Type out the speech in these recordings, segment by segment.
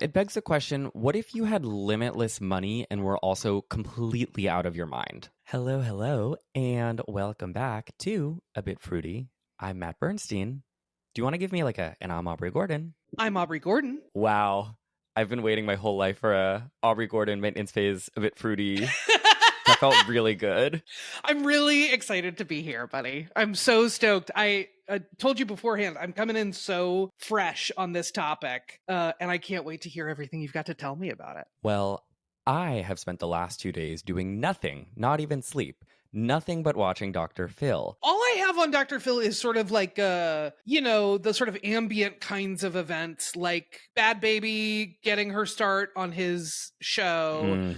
It begs the question, what if you had limitless money and were also completely out of your mind? Hello, and welcome back to A Bit Fruity. I'm Matt Bernstein. Do you want to give me and I'm Aubrey Gordon? I'm Aubrey Gordon. Wow. I've been waiting my whole life for a Aubrey Gordon maintenance phase A Bit Fruity. That felt really good. I'm really excited to be here, buddy. I'm so stoked. I told you beforehand, I'm coming in so fresh on this topic, and I can't wait to hear everything you've got to tell me about it. Well, I have spent the last 2 days doing nothing, not even sleep, nothing but watching Dr. Phil. All I have on Dr. Phil is sort of like, the sort of ambient kinds of events, like Bhad Bhabie getting her start on his show,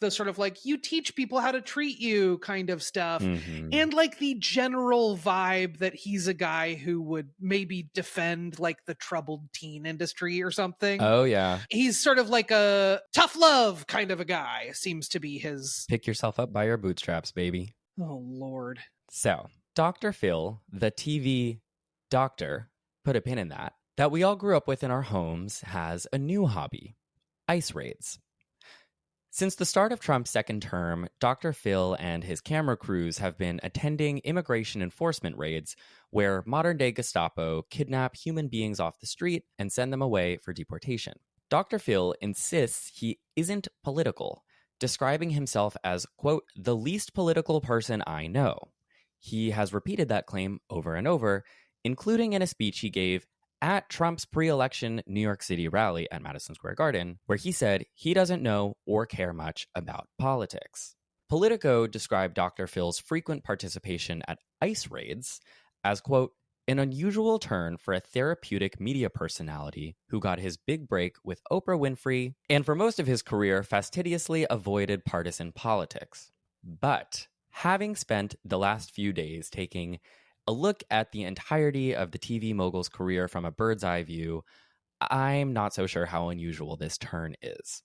the sort of like, you teach people how to treat you kind of stuff, and like the general vibe that he's a guy who would maybe defend like the troubled teen industry or something. Oh, yeah. He's sort of like a tough love kind of a guy, seems to be his... Pick yourself up by your bootstraps, baby. Oh, Lord. So, Dr. Phil, the TV doctor, put a pin in that we all grew up with in our homes, has a new hobby: ice raids. Since the start of Trump's second term, Dr. Phil and his camera crews have been attending immigration enforcement raids where modern-day Gestapo kidnap human beings off the street and send them away for deportation. Dr. Phil insists he isn't political, describing himself as, quote, the least political person I know. He has repeated that claim over and over, including in a speech he gave at Trump's pre-election New York City rally at Madison Square Garden, where he said he doesn't know or care much about politics. Politico described Dr. Phil's frequent participation at ICE raids as, quote, an unusual turn for a therapeutic media personality who got his big break with Oprah Winfrey and for most of his career fastidiously avoided partisan politics. But having spent the last few days taking a look at the entirety of the TV mogul's career from a bird's eye view, I'm not so sure how unusual this turn is.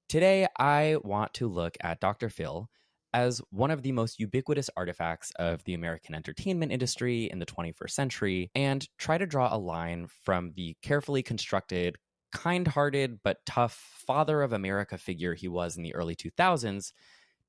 Today, I want to look at Dr. Phil as one of the most ubiquitous artifacts of the American entertainment industry in the 21st century and try to draw a line from the carefully constructed, kind-hearted but tough father of America figure he was in the early 2000s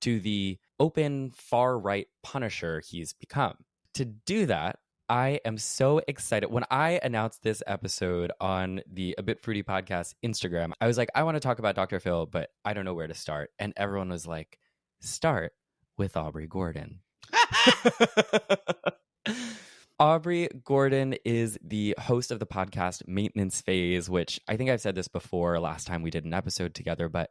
to the open, far-right punisher he's become. To do that, I am so excited. When I announced this episode on the A Bit Fruity podcast Instagram, I was like, I want to talk about Dr. Phil, but I don't know where to start. And everyone was like, start with Aubrey Gordon. Aubrey Gordon is the host of the podcast Maintenance Phase, which I think I've said this before last time we did an episode together, but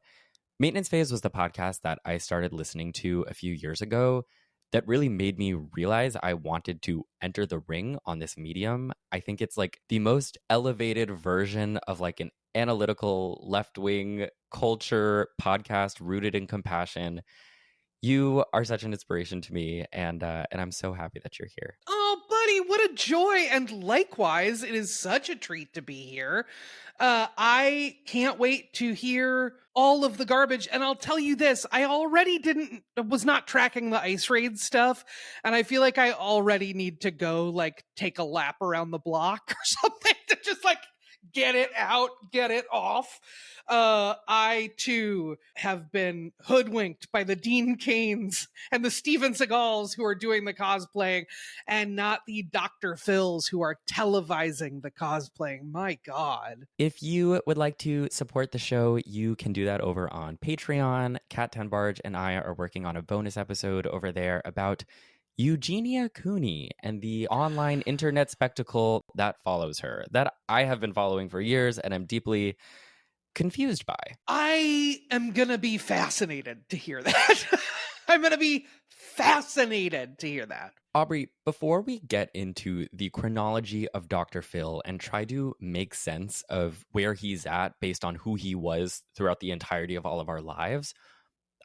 Maintenance Phase was the podcast that I started listening to a few years ago that really made me realize I wanted to enter the ring on this medium. I think it's like the most elevated version of like an analytical left-wing culture podcast rooted in compassion. You are such an inspiration to me, and I'm so happy that you're here. Oh, buddy, what a joy. And likewise, it is such a treat to be here. I can't wait to hear all of the garbage. And I'll tell you this, I already was not tracking the ice raid stuff. And I feel like I already need to go like take a lap around the block or something to just like get it out, get it off. I too have been hoodwinked by the Dean Canes and the Steven Seagals who are doing the cosplaying, and not the Dr. Phils who are televising the cosplaying. My God. If you would like to support the show, you can do that over on Patreon. Kat Tenbarge and I are working on a bonus episode over there about Eugenia Cooney and the online internet spectacle that follows her, that I have been following for years and I'm deeply confused by. I am going to be fascinated to hear that. I'm going to be fascinated to hear that. Aubrey, before we get into the chronology of Dr. Phil and try to make sense of where he's at based on who he was throughout the entirety of all of our lives,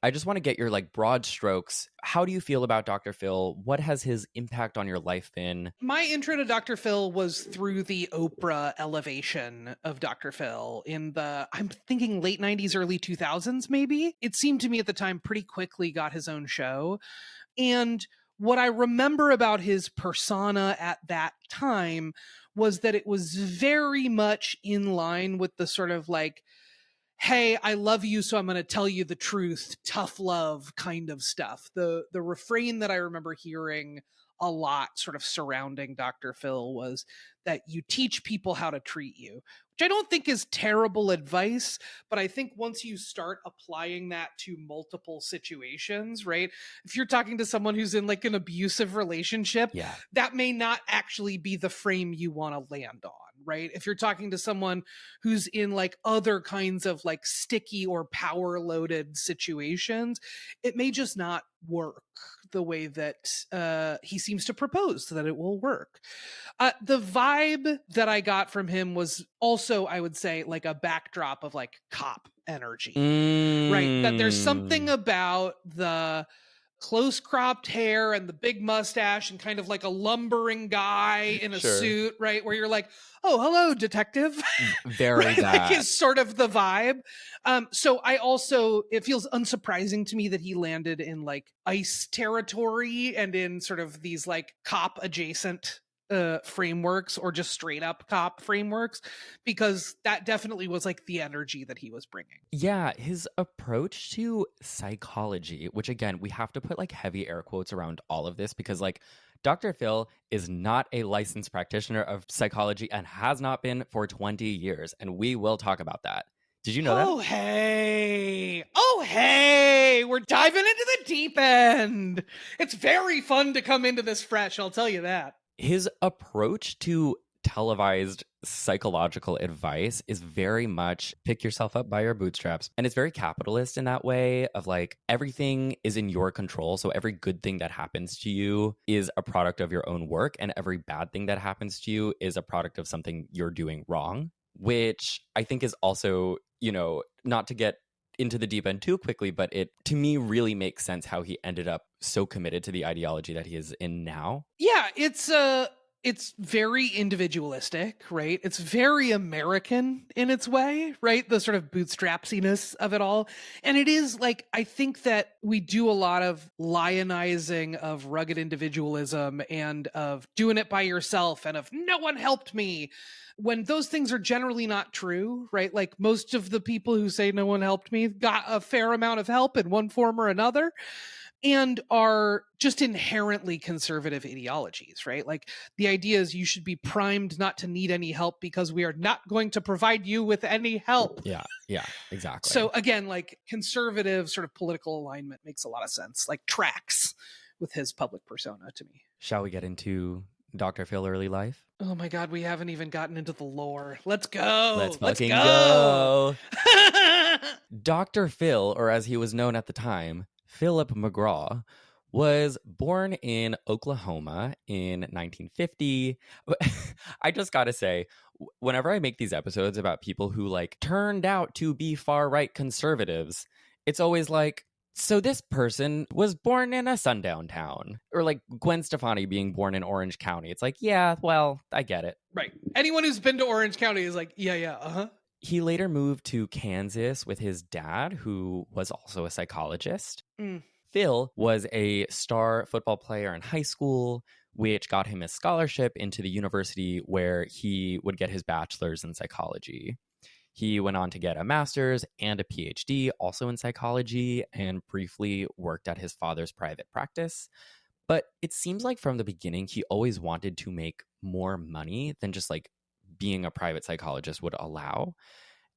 I just want to get your like broad strokes. How do you feel about Dr. Phil? What has his impact on your life been? My intro to Dr. Phil was through the Oprah elevation of Dr. Phil in the, I'm thinking late 90s, early 2000s, maybe. It seemed to me at the time pretty quickly got his own show. And what I remember about his persona at that time was that it was very much in line with the sort of like, hey, I love you, so I'm going to tell you the truth, tough love kind of stuff. The refrain that I remember hearing a lot sort of surrounding Dr. Phil was that you teach people how to treat you, which I don't think is terrible advice, but I think once you start applying that to multiple situations, right? If you're talking to someone who's in like an abusive relationship, Yeah. that may not actually be the frame you want to land on, right? If you're talking to someone who's in like other kinds of like sticky or power loaded situations, it may just not work the way that he seems to propose that it will work. The vibe that I got from him was also, I would say, like a backdrop of like cop energy, right? That there's something about the close cropped hair and the big mustache and kind of like a lumbering guy in a Sure. suit, right? Where you're like, oh, hello, detective. Very right? that. Like is sort of the vibe. So I also, it feels unsurprising to me that he landed in like ICE territory and in sort of these like cop adjacent frameworks or just straight up cop frameworks, because that definitely was like the energy that he was bringing. Yeah, his approach to psychology, which again, we have to put like heavy air quotes around all of this because like Dr. Phil is not a licensed practitioner of psychology and has not been for 20 years. And we will talk about that. Did you know that? Oh, hey, we're diving into the deep end. It's very fun to come into this fresh, I'll tell you that. His approach to televised psychological advice is very much pick yourself up by your bootstraps. And it's very capitalist in that way of like everything is in your control. So every good thing that happens to you is a product of your own work. And every bad thing that happens to you is a product of something you're doing wrong, which I think is also, you know, not to get into the deep end too quickly, but it to me really makes sense how he ended up so committed to the ideology that he is in now. Yeah, it's very individualistic, right? It's very American in its way, right? The sort of bootstrapsiness of it all. And it is like, I think that we do a lot of lionizing of rugged individualism and of doing it by yourself and of no one helped me, when those things are generally not true, right? Like most of the people who say no one helped me got a fair amount of help in one form or another, and are just inherently conservative ideologies, right? Like the idea is you should be primed not to need any help because we are not going to provide you with any help. Yeah, exactly. So again, like conservative sort of political alignment makes a lot of sense, like tracks with his public persona to me. Shall we get into Dr. Phil early life? Oh my God, we haven't even gotten into the lore. Let's go. Let's fucking go. Dr. Phil, or as he was known at the time, Philip McGraw, was born in Oklahoma in 1950. I just gotta say, whenever I make these episodes about people who like turned out to be far right conservatives, it's always like, so this person was born in a sundown town, or like Gwen Stefani being born in Orange County. It's like, yeah, well, I get it. Right. Anyone who's been to Orange County is like, yeah, uh-huh. He later moved to Kansas with his dad, who was also a psychologist. Phil was a star football player in high school, which got him a scholarship into the university where he would get his bachelor's in psychology. He went on to get a master's and a PhD, also in psychology, and briefly worked at his father's private practice. But it seems like from the beginning, he always wanted to make more money than just like being a private psychologist would allow.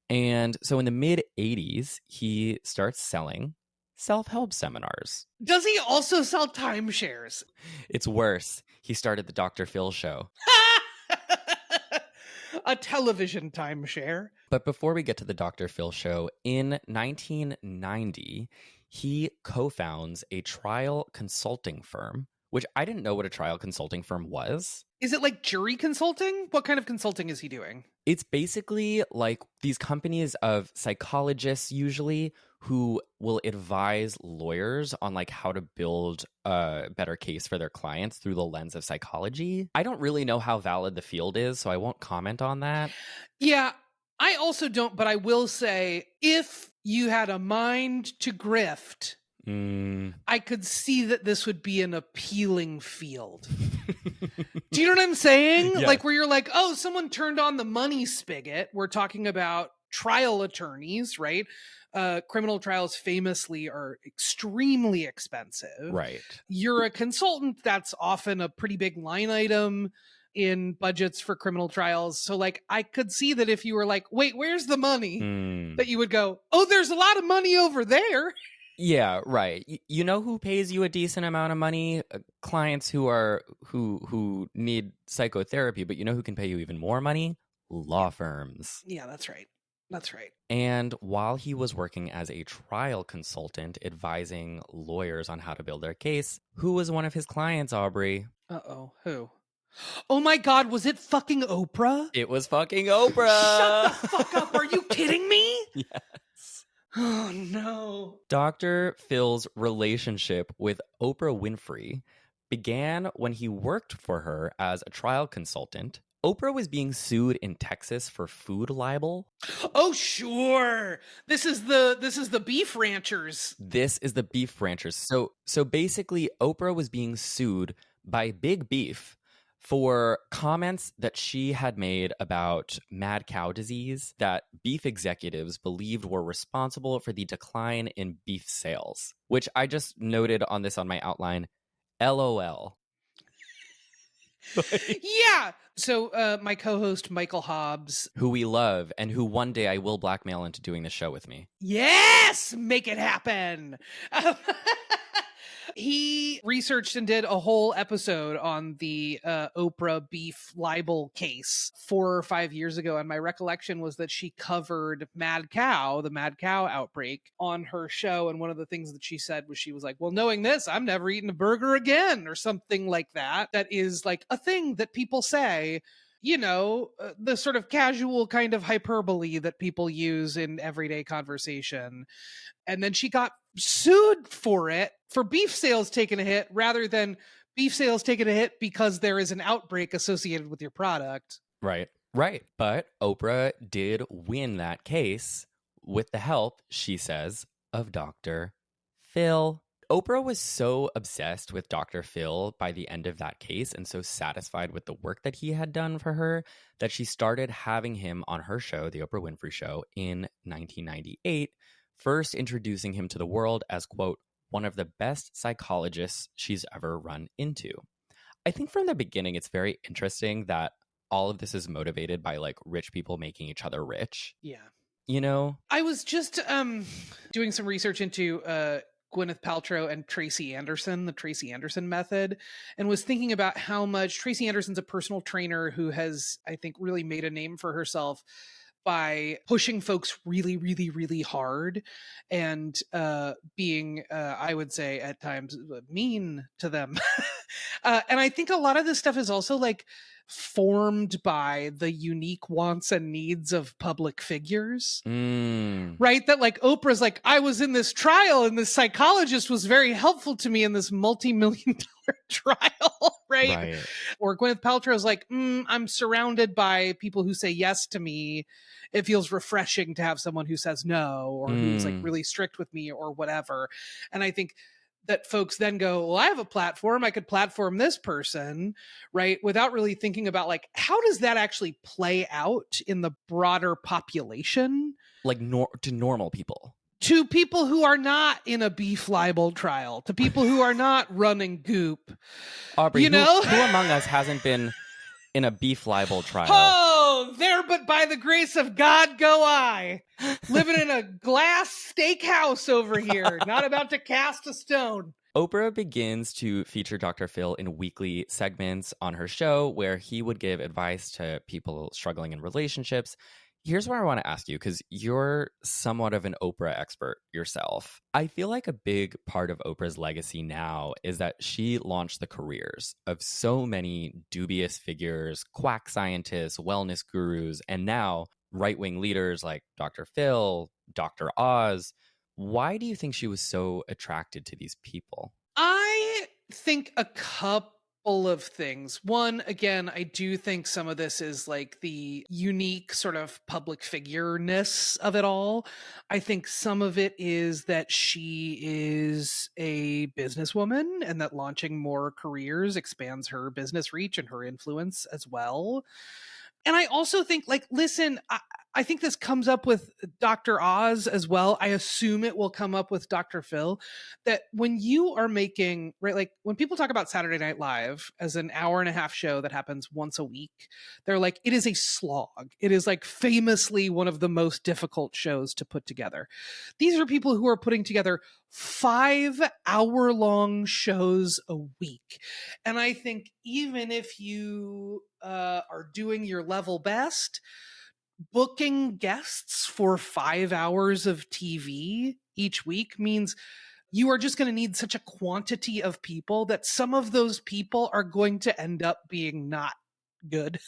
And so in the mid 80s, he starts selling self-help seminars. Does he also sell timeshares? It's worse. He started the Dr. Phil show. A television timeshare. But before we get to the Dr. Phil show, in 1990, he co-founds a trial consulting firm, which I didn't know what a trial consulting firm was. Is it like jury consulting? What kind of consulting is he doing? It's basically like these companies of psychologists usually who will advise lawyers on like how to build a better case for their clients through the lens of psychology. I don't really know how valid the field is, so I won't comment on that. Yeah, I also don't, but I will say if you had a mind to grift, I could see that this would be an appealing field. Do you know what I'm saying? Yes. Like where you're like, oh, someone turned on the money spigot. We're talking about trial attorneys, right? Criminal trials famously are extremely expensive. Right. You're a consultant, that's often a pretty big line item in budgets for criminal trials. So like I could see that if you were like, wait, where's the money? That you would go, oh, there's a lot of money over there. Yeah, right. You know who pays you a decent amount of money? Clients who need psychotherapy, but you know who can pay you even more money? Law firms. Yeah, that's right. That's right. And while he was working as a trial consultant advising lawyers on how to build their case, who was one of his clients, Aubrey? Uh-oh. Who? Oh my God, was it fucking Oprah? It was fucking Oprah. Shut the fuck up. Are you kidding me? Yes. Oh no. Dr. Phil's relationship with Oprah Winfrey began when he worked for her as a trial consultant. Oprah was being sued in Texas for food libel. Oh sure. This is the beef ranchers. This is the beef ranchers. So basically Oprah was being sued by Big Beef for comments that she had made about mad cow disease that beef executives believed were responsible for the decline in beef sales, which I just noted on my outline. LOL. Yeah. So my co-host Michael Hobbs, Who we love and who one day I will blackmail into doing the show with me. yes, make it happen. He researched and did a whole episode on the Oprah beef libel case 4 or 5 years ago. And my recollection was that she covered the mad cow outbreak on her show. And one of the things that she said was she was like, well, knowing this, I'm never eating a burger again, or something like that. That is like a thing that people say. You know, the sort of casual kind of hyperbole that people use in everyday conversation. And then she got sued for it, for beef sales taking a hit, rather than beef sales taking a hit because there is an outbreak associated with your product. Right. But Oprah did win that case with the help, she says, of Dr. Phil. Oprah was so obsessed with Dr. Phil by the end of that case and so satisfied with the work that he had done for her that she started having him on her show, The Oprah Winfrey Show, in 1998, first introducing him to the world as, quote, one of the best psychologists she's ever run into. I think from the beginning, it's very interesting that all of this is motivated by like rich people making each other rich. Yeah. You know? I was just doing some research into Gwyneth Paltrow and Tracy Anderson, the Tracy Anderson method, and was thinking about how much Tracy Anderson's a personal trainer who has, I think, really made a name for herself by pushing folks really, really, really hard and being, I would say at times, mean to them. And I think a lot of this stuff is also like formed by the unique wants and needs of public figures. Right? That like Oprah's like, I was in this trial and this psychologist was very helpful to me in this multi-million-dollar trial, right? Or Gwyneth Paltrow's like, I'm surrounded by people who say yes to me. It feels refreshing to have someone who says no, or who's like really strict with me or whatever. And I think that folks then go, well, I have a platform, I could platform this person, right? Without really thinking about like, how does that actually play out in the broader population? Like to normal people. To people who are not in a beef libel trial, to people who are not running Goop. Aubrey, you know? who among us hasn't been in a beef libel trial? Oh, there but by the grace of God go I. Living in a glass steakhouse over here, not about to cast a stone. Oprah begins to feature Dr. Phil in weekly segments on her show where he would give advice to people struggling in relationships. Here's where I want to ask you, because you're somewhat of an Oprah expert yourself. I feel like a big part of Oprah's legacy now is that she launched the careers of so many dubious figures, quack scientists, wellness gurus, and now right-wing leaders like Dr. Phil, Dr. Oz. Why do you think she was so attracted to these people? I think a couple Full of things. One, again, I do think some of this is like the unique sort of public figure-ness of it all. I think some of it is that she is a businesswoman and that launching more careers expands her business reach and her influence as well. And I also think, like, listen, I think this comes up with Dr. Oz as well. I assume it will come up with Dr. Phil. That when you are making, right, like when people talk about Saturday Night Live as an hour and a half show that happens once a week, they're like, it is a slog. It is like famously one of the most difficult shows to put together. These are people who are putting together 5 hour long shows a week. And I think even if you are doing your level best, booking guests for 5 hours of TV each week means you are just going to need such a quantity of people that some of those people are going to end up being not good.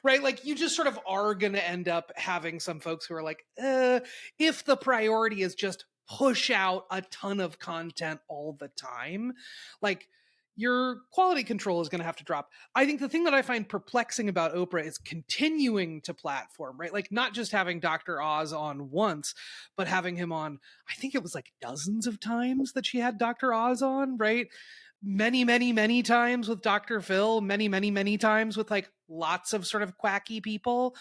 Right? Like you just sort of are going to end up having some folks who are like, if the priority is just push out a ton of content all the time, like your quality control is going to have to drop. I think the thing that I find perplexing about Oprah is continuing to platform, right? Like not just having Dr. Oz on once, but having him on, I think it was like dozens of times that she had Dr. Oz on, right? Many, many, many times with Dr. Phil, many, many, many times with like lots of sort of quacky people.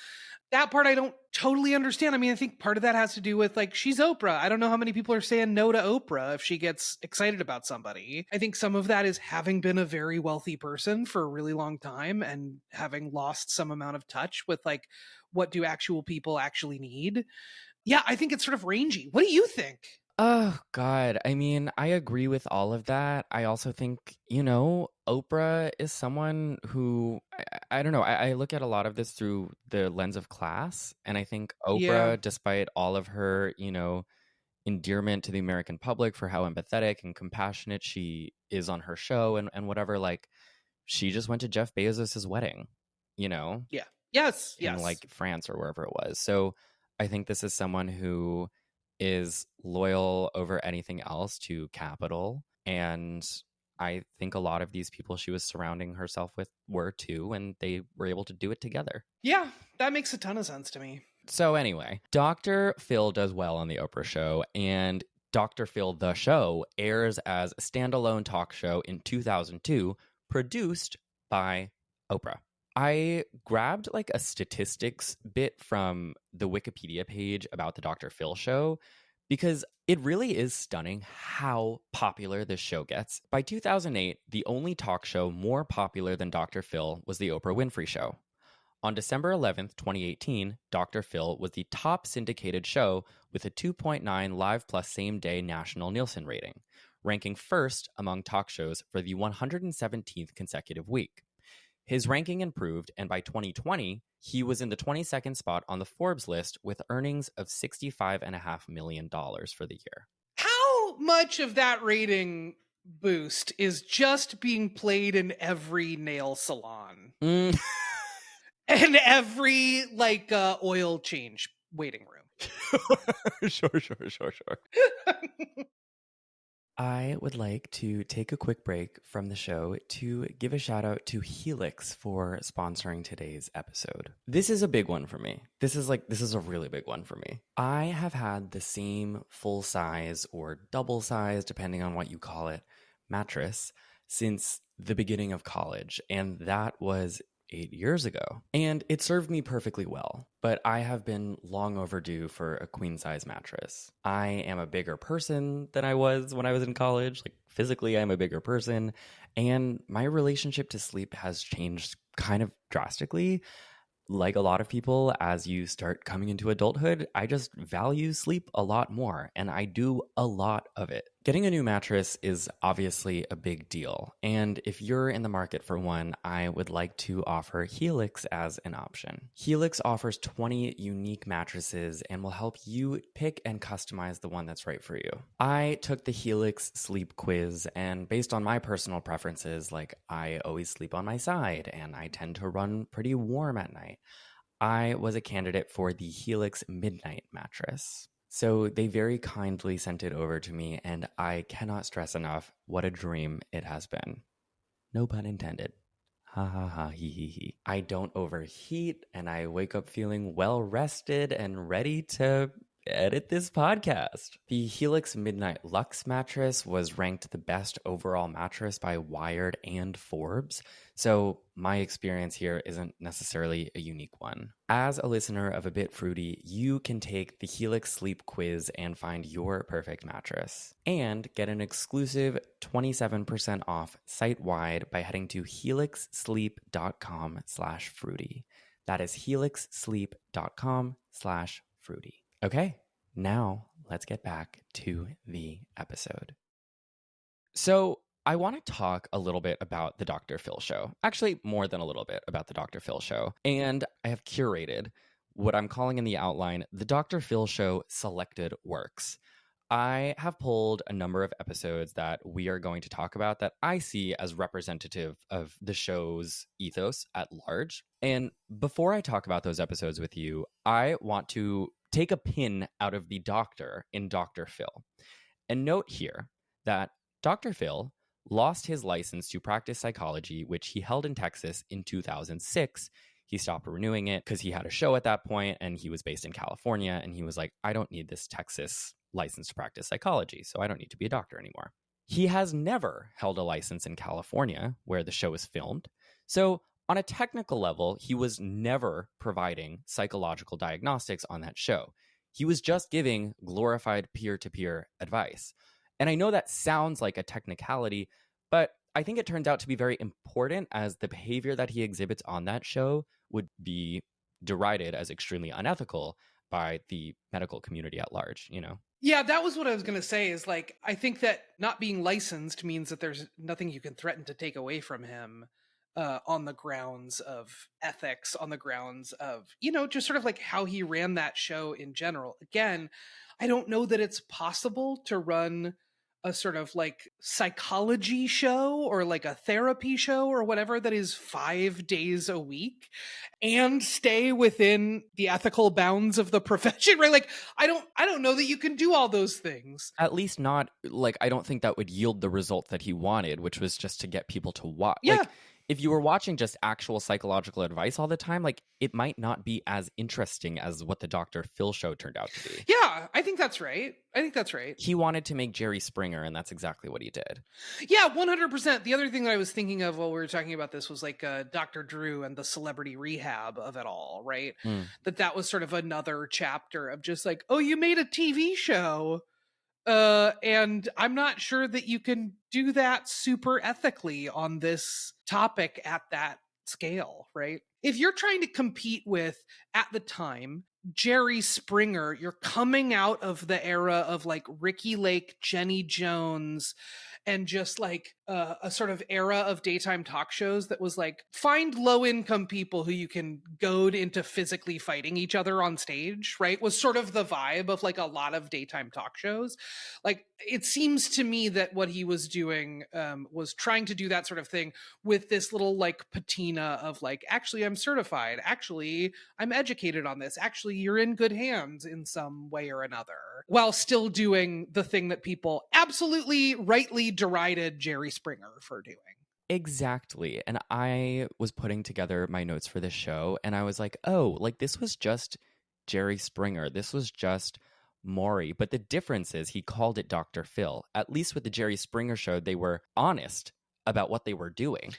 That part I don't totally understand. I mean, I think part of that has to do with like she's Oprah. I don't know how many people are saying no to Oprah if she gets excited about somebody. I think some of that is having been a very wealthy person for a really long time and having lost some amount of touch with like what do actual people actually need. Yeah, I think it's sort of rangy. What do you think? Oh, God. I mean, I agree with all of that. I also think, Oprah is someone who, I don't know, I look at a lot of this through the lens of class. And I think Yeah. Oprah, despite all of her, endearment to the American public for how empathetic and compassionate she is on her show and whatever, like, she just went to Jeff Bezos's wedding, you know, Yeah. Yes. in Yes. like France or wherever it was. So I think this is someone who is loyal over anything else to capital. And I think a lot of these people she was surrounding herself with were too, and they were able to do it together. Yeah, that makes a ton of sense to me. So, anyway, Dr. Phil does well on The Oprah Show, and Dr. Phil, the show, airs as a standalone talk show in 2002, produced by Oprah. I grabbed like a statistics bit from the Wikipedia page about the Dr. Phil show because it really is stunning how popular this show gets. By 2008, the only talk show more popular than Dr. Phil was The Oprah Winfrey Show. On December 11th, 2018, Dr. Phil was the top syndicated show with a 2.9 live plus same day national Nielsen rating, ranking first among talk shows for the 117th consecutive week. His ranking improved, and by 2020, he was in the 22nd spot on the Forbes list with earnings of $65.5 million for the year. How much of that rating boost is just being played in every nail salon Mm. and every like oil change waiting room? Sure. I would like to take a quick break from the show to give a shout out to Helix for sponsoring today's episode. This is a big one for me. This is a really big one for me. I have had the same full size or double size, depending on what you call it, mattress since the beginning of college, and that was 8 years ago. And it served me perfectly well, but I have been long overdue for a queen size mattress. I am a bigger person than I was when I was in college. Like physically, I'm a bigger person, and my relationship to sleep has changed kind of drastically. Like a lot of people, as you start coming into adulthood, I just value sleep a lot more, and I do a lot of it. Getting a new mattress is obviously a big deal, and if you're in the market for one, I would like to offer Helix as an option. Helix offers 20 unique mattresses and will help you pick and customize the one that's right for you. I took the Helix sleep quiz, and based on my personal preferences, like I always sleep on my side and I tend to run pretty warm at night, I was a candidate for the Helix Midnight mattress. So they very kindly sent it over to me, and I cannot stress enough what a dream it has been. No pun intended. Ha ha ha, he he he. I don't overheat and I wake up feeling well rested and ready to edit this podcast. The Helix Midnight Luxe mattress was ranked the best overall mattress by Wired and Forbes, so my experience here isn't necessarily a unique one. As a listener of A Bit Fruity, you can take the Helix Sleep Quiz and find your perfect mattress, and get an exclusive 27% off site-wide by heading to helixsleep.com/fruity. That is helixsleep.com/fruity. Okay, now let's get back to the episode. So, I want to talk a little bit about the Dr. Phil show. Actually, more than a little bit about the Dr. Phil show. And I have curated what I'm calling in the outline the Dr. Phil show selected works. I have pulled a number of episodes that we are going to talk about that I see as representative of the show's ethos at large. And before I talk about those episodes with you, I want to take a pin out of the doctor in Dr. Phil. And note here that Dr. Phil lost his license to practice psychology, which he held in Texas in 2006. He stopped renewing it because he had a show at that point and he was based in California. And he was like, I don't need this Texas license to practice psychology, so I don't need to be a doctor anymore. He has never held a license in California where the show is filmed. So on a technical level, he was never providing psychological diagnostics on that show. He was just giving glorified peer-to-peer advice. And I know that sounds like a technicality, but I think it turns out to be very important, as the behavior that he exhibits on that show would be derided as extremely unethical by the medical community at large, you know? Yeah, that was what I was going to say is like, I think that not being licensed means that there's nothing you can threaten to take away from him on the grounds of ethics, on the grounds of, just sort of like how he ran that show in general. Again, I don't know that it's possible to run a sort of like psychology show or like a therapy show or whatever that is 5 days a week and stay within the ethical bounds of the profession, right? Like I don't know that you can do all those things. At least not, like, I don't think that would yield the result that he wanted, which was just to get people to watch. Yeah. Like, if you were watching just actual psychological advice all the time, like, it might not be as interesting as what the Dr. Phil show turned out to be. Yeah, I think that's right. He wanted to make Jerry Springer, and that's exactly what he did. Yeah, 100%. The other thing that I was thinking of while we were talking about this was like Dr. Drew and the celebrity rehab of it all, right? That was sort of another chapter of just like, oh, you made a TV show. And I'm not sure that you can do that super ethically on this topic at that scale, right? If you're trying to compete with, at the time, Jerry Springer, you're coming out of the era of like Ricky Lake, Jenny Jones, and just like a sort of era of daytime talk shows that was like, find low income people who you can goad into physically fighting each other on stage, right? Was sort of the vibe of like a lot of daytime talk shows. Like it seems to me that what he was doing was trying to do that sort of thing with this little like patina of like, actually I'm certified, actually I'm educated on this, actually you're in good hands in some way or another, while still doing the thing that people absolutely rightly derided Jerry Springer for doing. Exactly. And I was putting together my notes for this show, and I was like, oh, like this was just Jerry Springer. This was just Maury. But the difference is he called it Dr. Phil. At least with the Jerry Springer show, they were honest about what they were doing.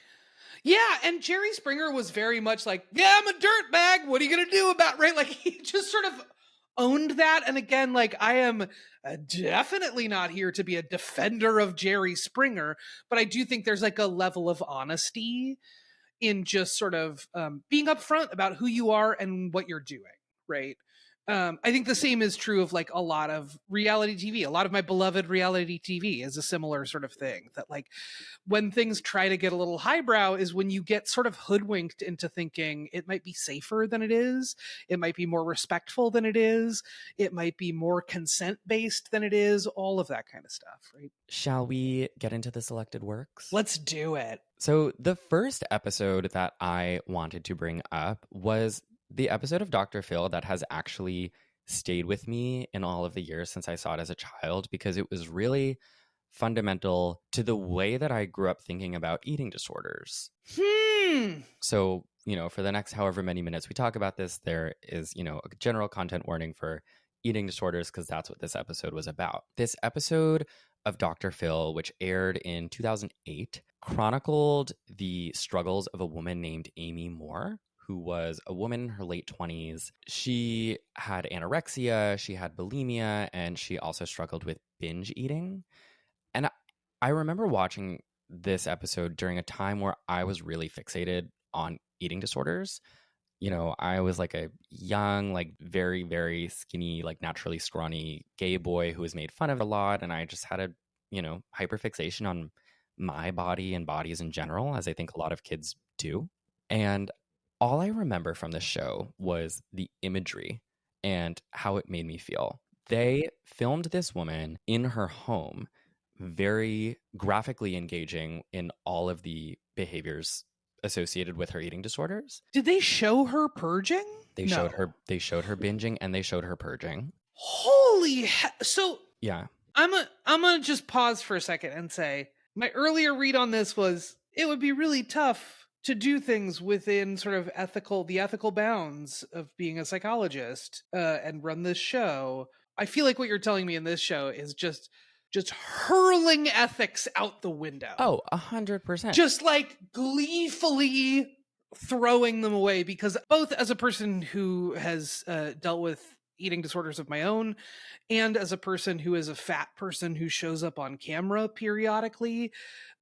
Yeah, and Jerry Springer was very much like, yeah, I'm a dirtbag. What are you going to do about, right? Like he just sort of owned that. And again, like I am definitely not here to be a defender of Jerry Springer, but I do think there's like a level of honesty in just sort of being upfront about who you are and what you're doing, right? I think the same is true of like a lot of reality TV. A lot of my beloved reality TV is a similar sort of thing, that like when things try to get a little highbrow is when you get sort of hoodwinked into thinking it might be safer than it is. It might be more respectful than it is. It might be more consent based than it is. All of that kind of stuff, right? Shall we get into the selected works? Let's do it. So the first episode that I wanted to bring up was the episode of Dr. Phil that has actually stayed with me in all of the years since I saw it as a child, because it was really fundamental to the way that I grew up thinking about eating disorders. So, for the next however many minutes we talk about this, there is, a general content warning for eating disorders because that's what this episode was about. This episode of Dr. Phil, which aired in 2008, chronicled the struggles of a woman named Amy Moore, who was a woman in her late 20s. She had anorexia, she had bulimia, and she also struggled with binge eating. And I remember watching this episode during a time where I was really fixated on eating disorders. I was like a young, like very, very skinny, like naturally scrawny gay boy who was made fun of a lot. And I just had a, hyperfixation on my body and bodies in general, as I think a lot of kids do. And all I remember from this show was the imagery and how it made me feel. They filmed this woman in her home, very graphically engaging in all of the behaviors associated with her eating disorders. Did they show her purging? They showed her binging and they showed her purging. Holy so yeah. I'm gonna just pause for a second and say my earlier read on this was it would be really tough to do things within sort of the ethical bounds of being a psychologist and run this show. I feel like what you're telling me in this show is just hurling ethics out the window. Oh, 100%. Just like gleefully throwing them away, because both as a person who has dealt with eating disorders of my own and as a person who is a fat person who shows up on camera periodically,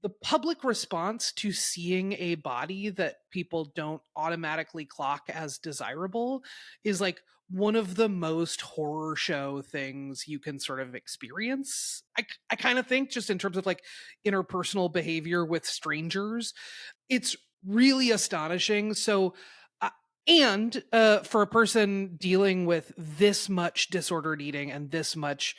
the public response to seeing a body that people don't automatically clock as desirable is like one of the most horror show things you can sort of experience. I kind of think just in terms of like interpersonal behavior with strangers, it's really astonishing. So, and for a person dealing with this much disordered eating and this much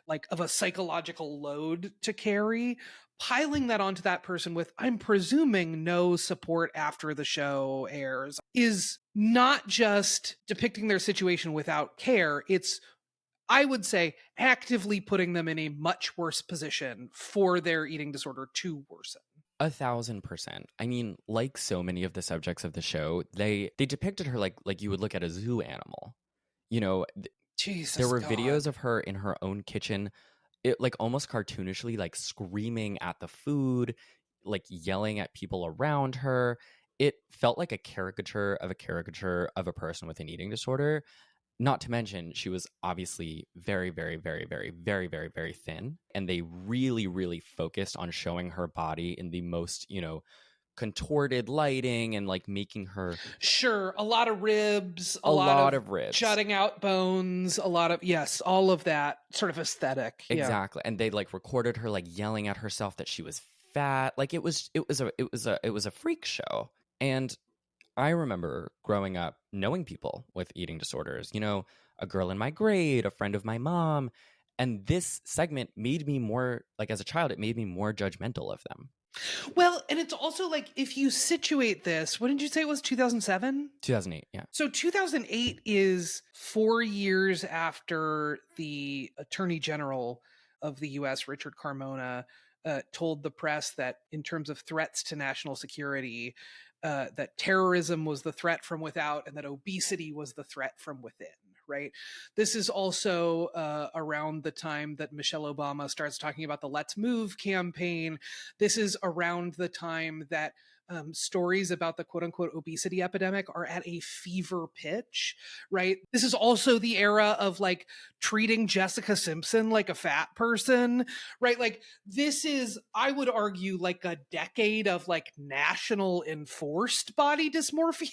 like of a psychological load to carry, piling that onto that person with, I'm presuming, no support after the show airs is not just depicting their situation without care. It's, I would say, actively putting them in a much worse position for their eating disorder to worsen. 1,000%. I mean, like so many of the subjects of the show, they depicted her like you would look at a zoo animal. Jesus, there were God. videos of her in her own kitchen, it like almost cartoonishly, like screaming at the food, like yelling at people around her. It felt like a caricature of a person with an eating disorder. Not to mention, she was obviously very, very, very, very, very, very, very thin. And they really, really focused on showing her body in the most, contorted lighting and like making her. Sure. A lot of ribs. A lot of ribs. Jutting out bones. A lot of, yes, all of that sort of aesthetic. Exactly. Yeah. And they like recorded her like yelling at herself that she was fat. Like it was a freak show. And I remember growing up knowing people with eating disorders, a girl in my grade, a friend of my mom. And this segment made me more, like as a child, it made me more judgmental of them. Well, and it's also like, if you situate this, what did you say it was, 2007? 2008, yeah. So 2008 is 4 years after the Attorney General of the U.S., Richard Carmona, told the press that in terms of threats to national security, that terrorism was the threat from without and that obesity was the threat from within, right? This is also around the time that Michelle Obama starts talking about the Let's Move campaign. This is around the time that stories about the quote unquote obesity epidemic are at a fever pitch, right? This is also the era of like treating Jessica Simpson like a fat person, right? Like this is, I would argue, like a decade of like national enforced body dysmorphia,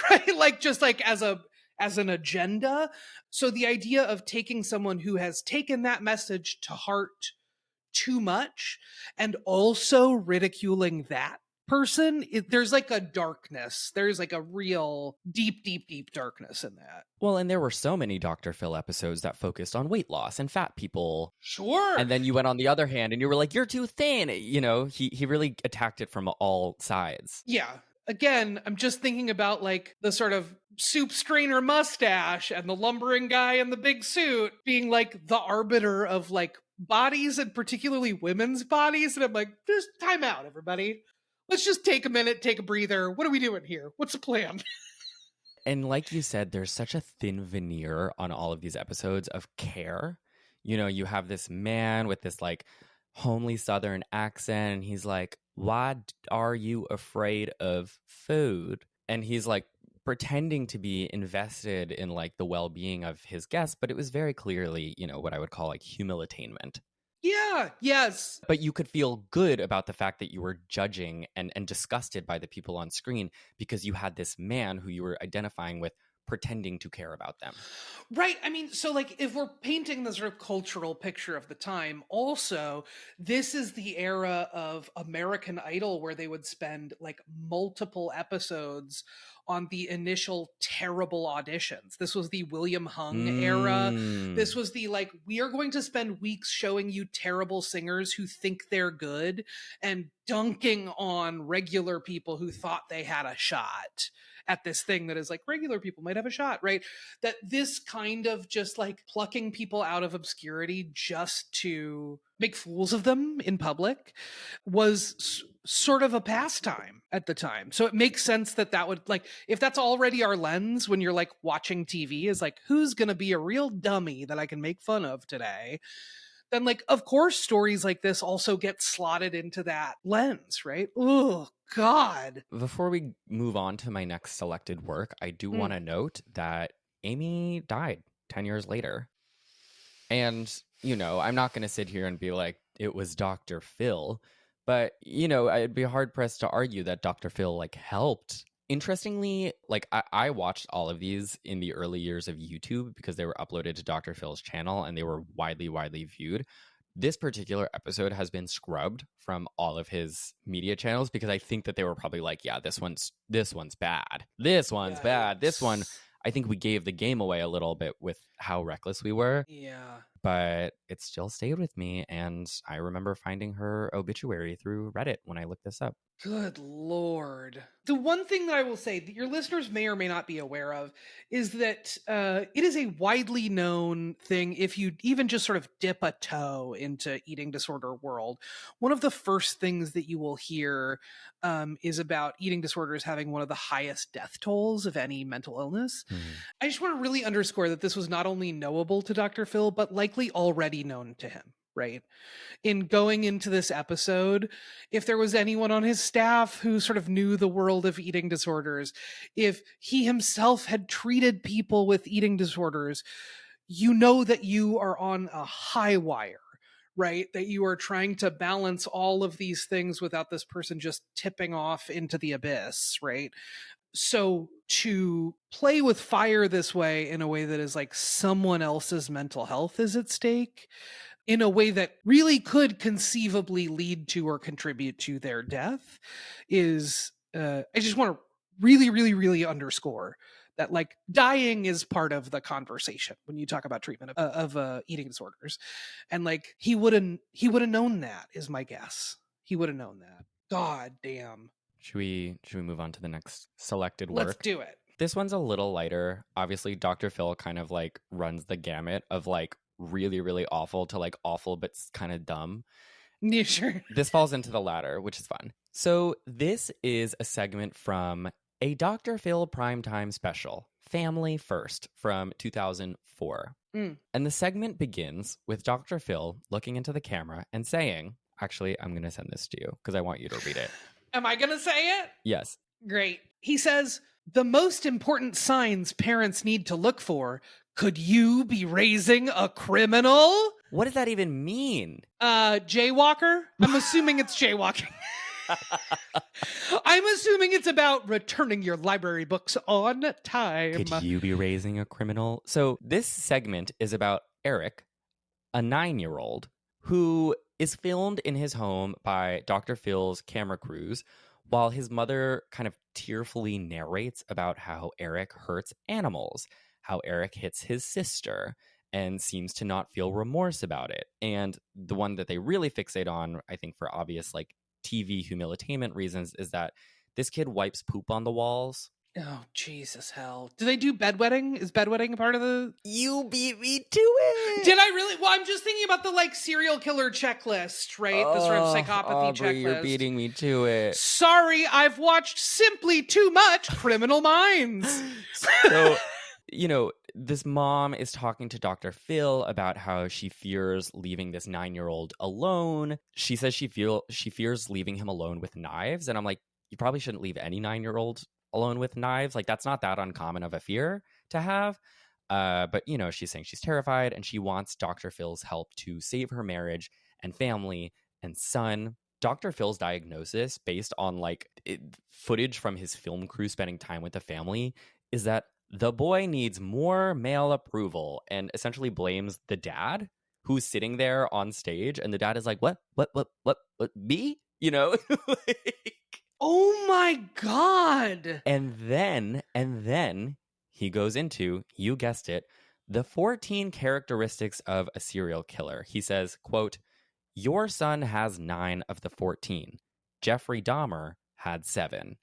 right? Like just like as an agenda. So the idea of taking someone who has taken that message to heart too much and also ridiculing that person, there's like a darkness. There's like a real deep, deep, deep darkness in that. Well, and there were so many Dr. Phil episodes that focused on weight loss and fat people. Sure. And then you went on the other hand and you were like, you're too thin. He really attacked it from all sides. Yeah. Again, I'm just thinking about like the sort of soup strainer mustache and the lumbering guy in the big suit being like the arbiter of like bodies and particularly women's bodies. And I'm like, just time out, everybody. Let's just take a minute, take a breather. What are we doing here? What's the plan? And like you said, there's such a thin veneer on all of these episodes of care. You know, you have this man with this like homely Southern accent, and he's like, "Why are you afraid of food?" And he's like pretending to be invested in like the well-being of his guests, but it was very clearly, you know, what I would call like humilitainment. Yeah, yes. But you could feel good about the fact that you were judging and disgusted by the people on screen because you had this man who you were identifying with pretending to care about them. Right. I mean, so like if we're painting the sort of cultural picture of the time, also, this is the era of American Idol where they would spend like multiple episodes on the initial terrible auditions. This was the William Hung era. This was the like, we are going to spend weeks showing you terrible singers who think they're good and dunking on regular people who thought they had a shot at this thing that is like regular people might have a shot, right? That this kind of just like plucking people out of obscurity just to make fools of them in public was sort of a pastime at the time. So it makes sense that that would like, if that's already our lens when you're like watching TV, is like, who's going to be a real dummy that I can make fun of today? Then like, of course, stories like this also get slotted into that lens, right? Oh, God. Before we move on to my next selected work, I do want to note that Amy died 10 years later. And, you know, I'm not going to sit here and be like, it was Dr. Phil. But, you know, I'd be hard pressed to argue that Dr. Phil like helped. Interestingly, like I watched all of these in the early years of YouTube because they were uploaded to Dr. Phil's channel and they were widely viewed. This particular episode has been scrubbed from all of his media channels because I think that they were probably like, yeah, this one's bad. This one's bad. This one, I think we gave the game away a little bit with how reckless we were. Yeah. But it still stayed with me. And I remember finding her obituary through Reddit when I looked this up. Good Lord. The one thing that I will say that your listeners may or may not be aware of is that it is a widely known thing. If you even just sort of dip a toe into eating disorder world, one of the first things that you will hear is about eating disorders having one of the highest death tolls of any mental illness. I just want to really underscore that this was not only knowable to Dr. Phil, but likely already known to him, right? In going into this episode, if there was anyone on his staff who sort of knew the world of eating disorders, if he himself had treated people with eating disorders, you know that you are on a high wire, right? That you are trying to balance all of these things without this person just tipping off into the abyss, right? So to play with fire this way in a way that is like someone else's mental health is at stake in a way that really could conceivably lead to or contribute to their death is I just want to really underscore that like dying is part of the conversation when you talk about treatment of eating disorders. And like he would have known that, is my guess. He would have known that. God damn. Should we move on to the next selected work? Let's do it. This one's a little lighter. Obviously, Dr. Phil kind of like runs the gamut of like really awful to like awful but kind of dumb. Yeah, sure. This falls into the latter, which is fun. So this is a segment from a Dr. Phil primetime special, Family First, from 2004. And the segment begins with Dr. Phil looking into the camera and saying, actually, I'm going to send this to you because I want you to read it. Am I going to say it? Yes. Great. He says, the most important signs parents need to look for. Could you be raising a criminal? What does that even mean? Jaywalker? I'm assuming it's jaywalking. I'm assuming it's about returning your library books on time. Could you be raising a criminal? So this segment is about Eric, a 9-year-old, who is filmed in his home by Dr. Phil's camera crews while his mother kind of tearfully narrates about how Eric hurts animals, how Eric hits his sister, and seems to not feel remorse about it. And the one that they really fixate on, I think for obvious like TV humilitainment reasons, is that this kid wipes poop on the walls. Oh, Jesus hell. Do they do bedwetting? Is bedwetting a part of the... You beat me to it. Did I really? Well, I'm just thinking about the like serial killer checklist, right? The sort of psychopathy Aubrey, you're checklist. beating me to it. Sorry, I've watched simply too much Criminal Minds. So, this mom is talking to Dr. Phil about how she fears leaving this 9-year-old alone. She says she fears leaving him alone with knives. And I'm like, you probably shouldn't leave any 9-year-old alone with knives. Like, that's not that uncommon of a fear to have. But, she's saying she's terrified and she wants Dr. Phil's help to save her marriage and family and son. Dr. Phil's diagnosis, based on footage from his film crew spending time with the family, is that the boy needs more male approval, and essentially blames the dad who's sitting there on stage. And the dad is like, what, me? Oh my God. And then he goes into, you guessed it, the 14 characteristics of a serial killer. He says, quote, your son has 9 of the 14. Jeffrey Dahmer had 7.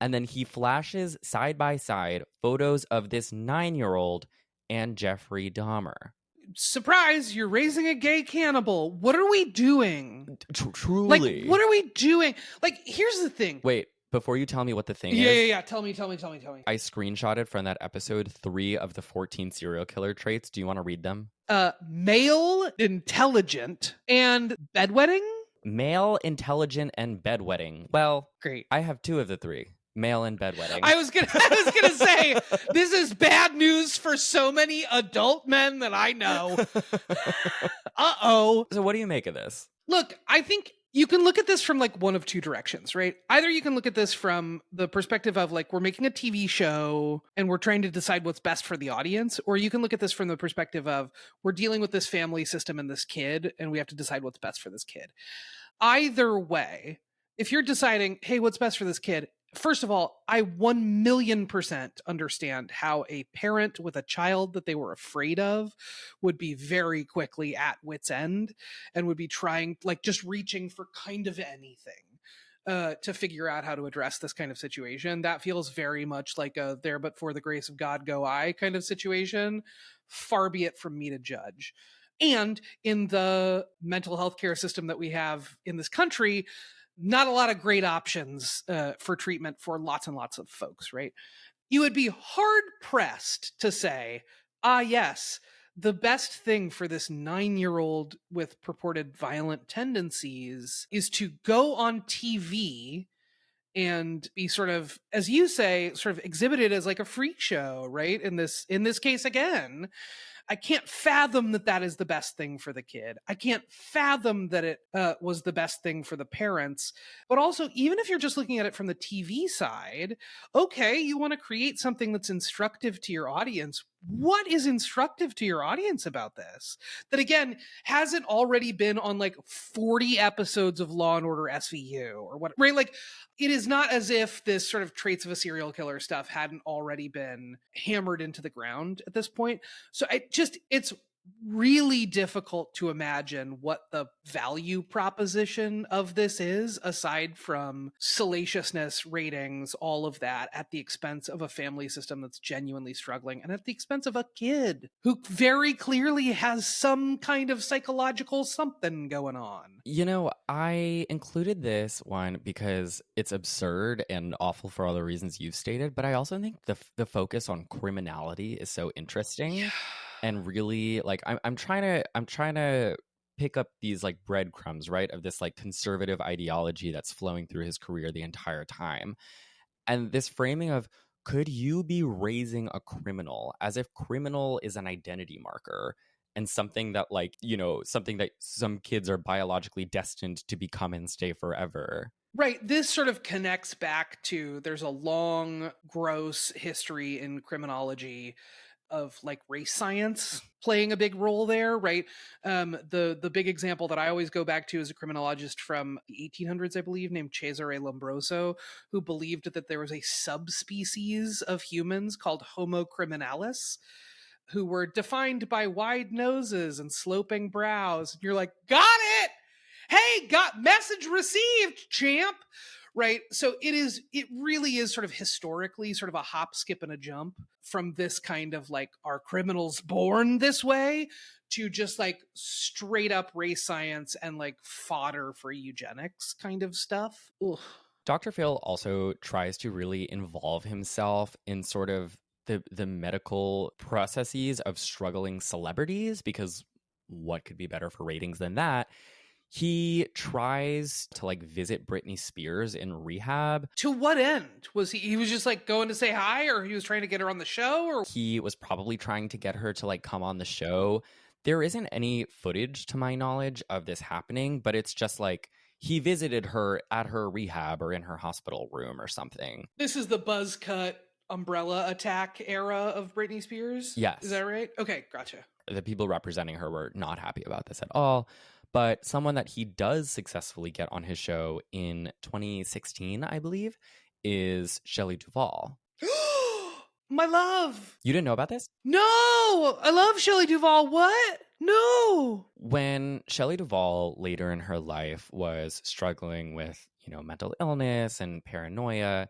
And then he flashes side by side photos of this 9-year-old and Jeffrey Dahmer. Surprise, you're raising a gay cannibal. What are we doing? Truly. Like, what are we doing? Like, here's the thing. Wait, before you tell me what the thing is. Yeah. Tell me. I screenshotted from that episode 3 of the 14 serial killer traits. Do you want to read them? Male, intelligent, and bedwetting? Male, intelligent, and bedwetting. Well, great. I have 2 of the 3. Male and bedwetting. I was gonna say, this is bad news for so many adult men that I know. Uh-oh. So what do you make of this? Look, I think you can look at this from like one of 2 directions, right? Either you can look at this from the perspective of like, we're making a TV show and we're trying to decide what's best for the audience, or you can look at this from the perspective of we're dealing with this family system and this kid, and we have to decide what's best for this kid. Either way, if you're deciding, hey, what's best for this kid? First of all, I 1,000,000% understand how a parent with a child that they were afraid of would be very quickly at wit's end and would be trying, like, just reaching for kind of anything to figure out how to address this kind of situation. That feels very much like a there but for the grace of God go I kind of situation. Far be it from me to judge. And in the mental health care system that we have in this country, not a lot of great options for treatment for lots and lots of folks, right? You would be hard pressed to say, yes, the best thing for this 9-year-old with purported violent tendencies is to go on TV and be sort of, as you say, sort of exhibited as like a freak show, right? In this case again, I can't fathom that is the best thing for the kid. I can't fathom that it was the best thing for the parents. But also, even if you're just looking at it from the TV side, okay, you want to create something that's instructive to your audience. What is instructive to your audience about this? That, again, hasn't already been on like 40 episodes of Law and Order SVU or what, right? Like, it is not as if this sort of traits of a serial killer stuff hadn't already been hammered into the ground at this point. So it's really difficult to imagine what the value proposition of this is, aside from salaciousness, ratings, all of that, at the expense of a family system that's genuinely struggling and at the expense of a kid who very clearly has some kind of psychological something going on. I included this one because it's absurd and awful for all the reasons you've stated, but I also think the focus on criminality is so interesting. Yeah. And really, like, I'm trying to pick up these like breadcrumbs, right, of this like conservative ideology that's flowing through his career the entire time. And this framing of, could you be raising a criminal as if criminal is an identity marker and something that something that some kids are biologically destined to become and stay forever. Right. This sort of connects back to, there's a long, gross history in criminology of like race science playing a big role there, right? The big example that I always go back to is a criminologist from the 1800s, I believe, named Cesare Lombroso, who believed that there was a subspecies of humans called Homo criminalis, who were defined by wide noses and sloping brows. And you're like, got it! Hey, got message received, champ! right? So it really is sort of historically sort of a hop, skip, and a jump from this kind of like, are criminals born this way, to just like straight up race science and like fodder for eugenics kind of stuff. Ugh. Dr. Phil also tries to really involve himself in sort of the medical processes of struggling celebrities, because what could be better for ratings than that? He tries to like visit Britney Spears in rehab. To what end? Was he was just like going to say hi, or he was trying to get her on the show, or He was probably trying to get her to like come on the show. There isn't any footage to my knowledge of this happening, but it's just like he visited her at her rehab or in her hospital room or something. this is the buzz cut umbrella attack era of Britney Spears? Is that Yes. right? Okay, gotcha. The people representing her were not happy about this at all. But someone that he does successfully get on his show in 2016, I believe, is Shelley Duvall. My love. You didn't know about this? No, I love Shelley Duvall. What? No. When Shelley Duvall later in her life was struggling with, mental illness and paranoia,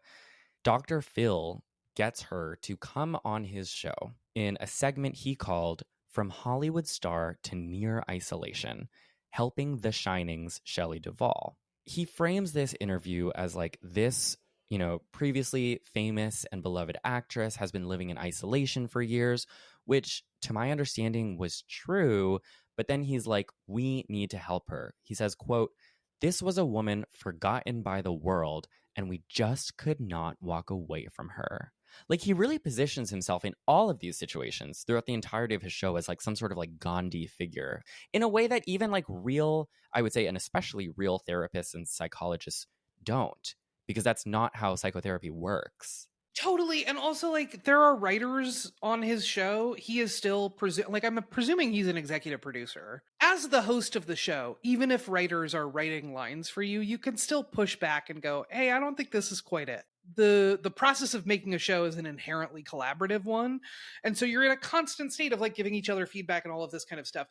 Dr. Phil gets her to come on his show in a segment he called From Hollywood Star to Near Isolation, helping The Shining's Shelley Duvall. He frames this interview as like this, previously famous and beloved actress has been living in isolation for years, which to my understanding was true. But then he's like, we need to help her. He says, quote, "This was a woman forgotten by the world, and we just could not walk away from her." Like, he really positions himself in all of these situations throughout the entirety of his show as like some sort of like Gandhi figure in a way that even like real, I would say, and especially real therapists and psychologists don't, because that's not how psychotherapy works. Totally. And also, like, there are writers on his show. He is still I'm presuming he's an executive producer. As the host of the show, even if writers are writing lines for you, you can still push back and go, "Hey, I don't think this is quite it." The process of making a show is an inherently collaborative one. And so you're in a constant state of like giving each other feedback and all of this kind of stuff.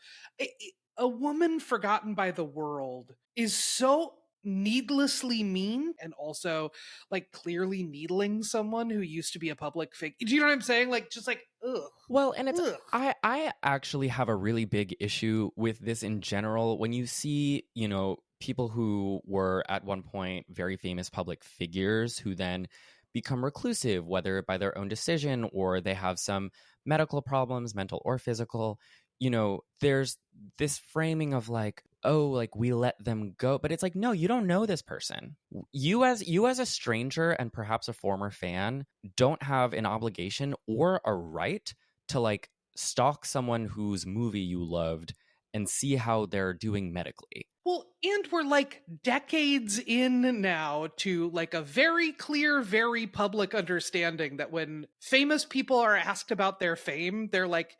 A woman forgotten by the world is so needlessly mean, and also like clearly needling someone who used to be a public figure. Do you know what I'm saying? Like, just like, ugh. Well, and it's Ugh. I actually have a really big issue with this in general. When you see, people who were at one point very famous public figures who then become reclusive, whether by their own decision or they have some medical problems, mental or physical, there's this framing of like, oh, like we let them go. But it's like, no, you don't know this person. You as a stranger and perhaps a former fan don't have an obligation or a right to like stalk someone whose movie you loved and see how they're doing medically. Well, and we're like decades in now to like a very clear, very public understanding that when famous people are asked about their fame, they're like,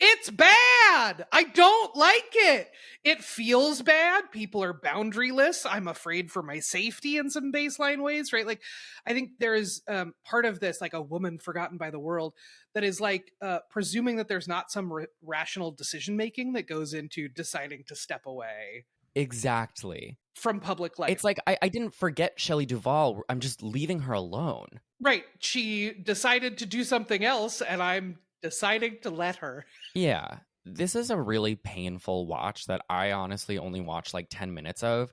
"It's bad. I don't like it. It feels bad. People are boundaryless. I'm afraid for my safety in some baseline ways," right? Like, I think there's part of this, like a woman forgotten by the world, that is like presuming that there's not some rational decision making that goes into deciding to step away Exactly. from public life. It's like, I didn't forget Shelley Duvall. I'm just leaving her alone. Right. She decided to do something else, and I'm deciding to let her. Yeah. This is a really painful watch that I honestly only watched like 10 minutes of.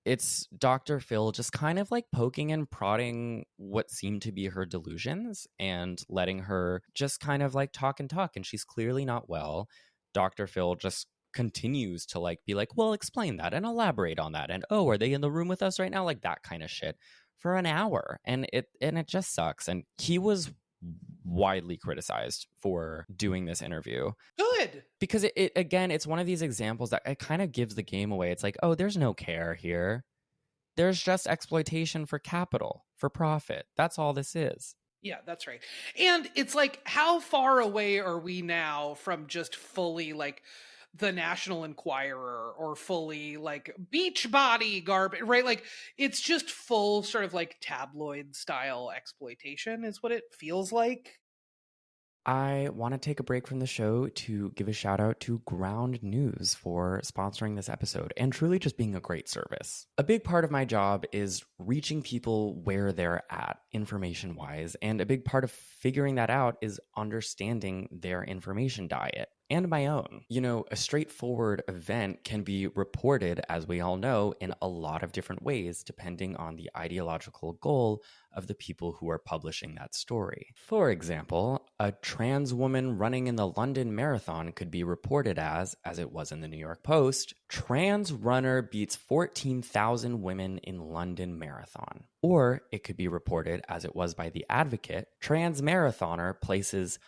It's Dr. Phil just kind of like poking and prodding what seemed to be her delusions and letting her just kind of like talk and talk. And she's clearly not well. Dr. Phil just continues to like be like, well, explain that and elaborate on that. And, oh, are they in the room with us right now? Like that kind of shit for an hour. And it just sucks. And he was widely criticized for doing this interview. Good. Because it again, it's one of these examples that it kind of gives the game away. It's like, oh, there's no care here. There's just exploitation for capital, for profit. That's all this is. Yeah, that's right. And it's like, how far away are we now from just fully like the National Enquirer or fully like Beachbody garbage, right? Like, it's just full sort of like tabloid style exploitation is what it feels like. I want to take a break from the show to give a shout out to Ground News for sponsoring this episode and truly just being a great service. A big part of my job is reaching people where they're at information wise, and a big part of figuring that out is understanding their information diet and my own. You know, a straightforward event can be reported, as we all know, in a lot of different ways depending on the ideological goal of the people who are publishing that story. For example, a trans woman running in the London Marathon could be reported as it was in the New York Post, trans runner beats 14,000 women in London Marathon. Or it could be reported, as it was by The Advocate, trans marathoner places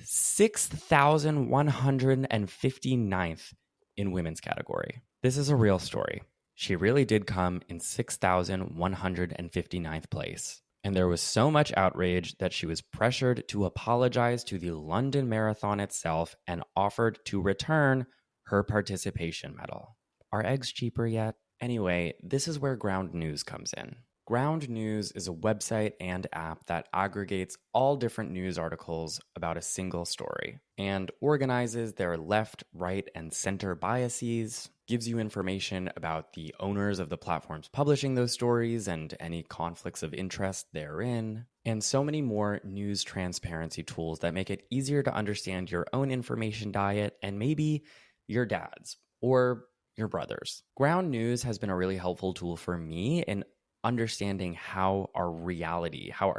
6,159th in women's category. This is a real story. She really did come in 6,159th place. And there was so much outrage that she was pressured to apologize to the London Marathon itself and offered to return her participation medal. Are eggs cheaper yet? Anyway, this is where Ground News comes in. Ground News is a website and app that aggregates all different news articles about a single story and organizes their left, right, and center biases, gives you information about the owners of the platforms publishing those stories and any conflicts of interest therein, and so many more news transparency tools that make it easier to understand your own information diet and maybe your dad's or your brother's. Ground News has been a really helpful tool for me in understanding how our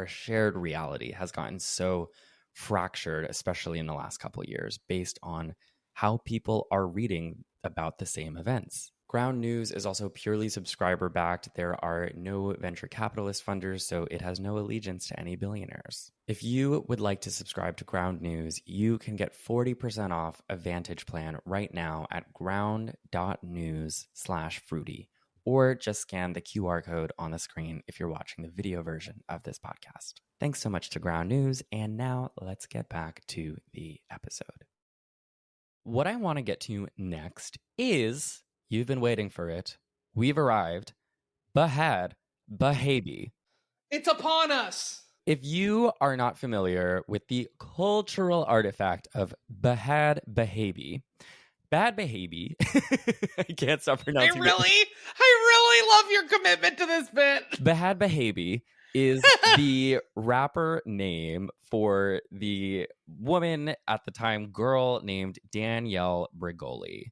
shared reality has gotten so fractured, especially in the last couple of years, based on how people are reading about the same events. Ground News is also purely subscriber backed. There are no venture capitalist funders, so it has no allegiance to any billionaires. If you would like to subscribe to Ground News, you can get 40% off a Vantage plan right now at ground.news/fruity. Or just scan the QR code on the screen if you're watching the video version of this podcast. Thanks so much to Ground News, and now let's get back to the episode. What I want to get to next is, you've been waiting for it, we've arrived, Bhad Bhabie. It's upon us. If you are not familiar with the cultural artifact of Bhad Bhabie, Bhad Bhabie, I can't stop pronouncing it. I really love your commitment to this bit. Bhad Bhabie is the rapper name for the woman at the time, girl named Danielle Bregoli,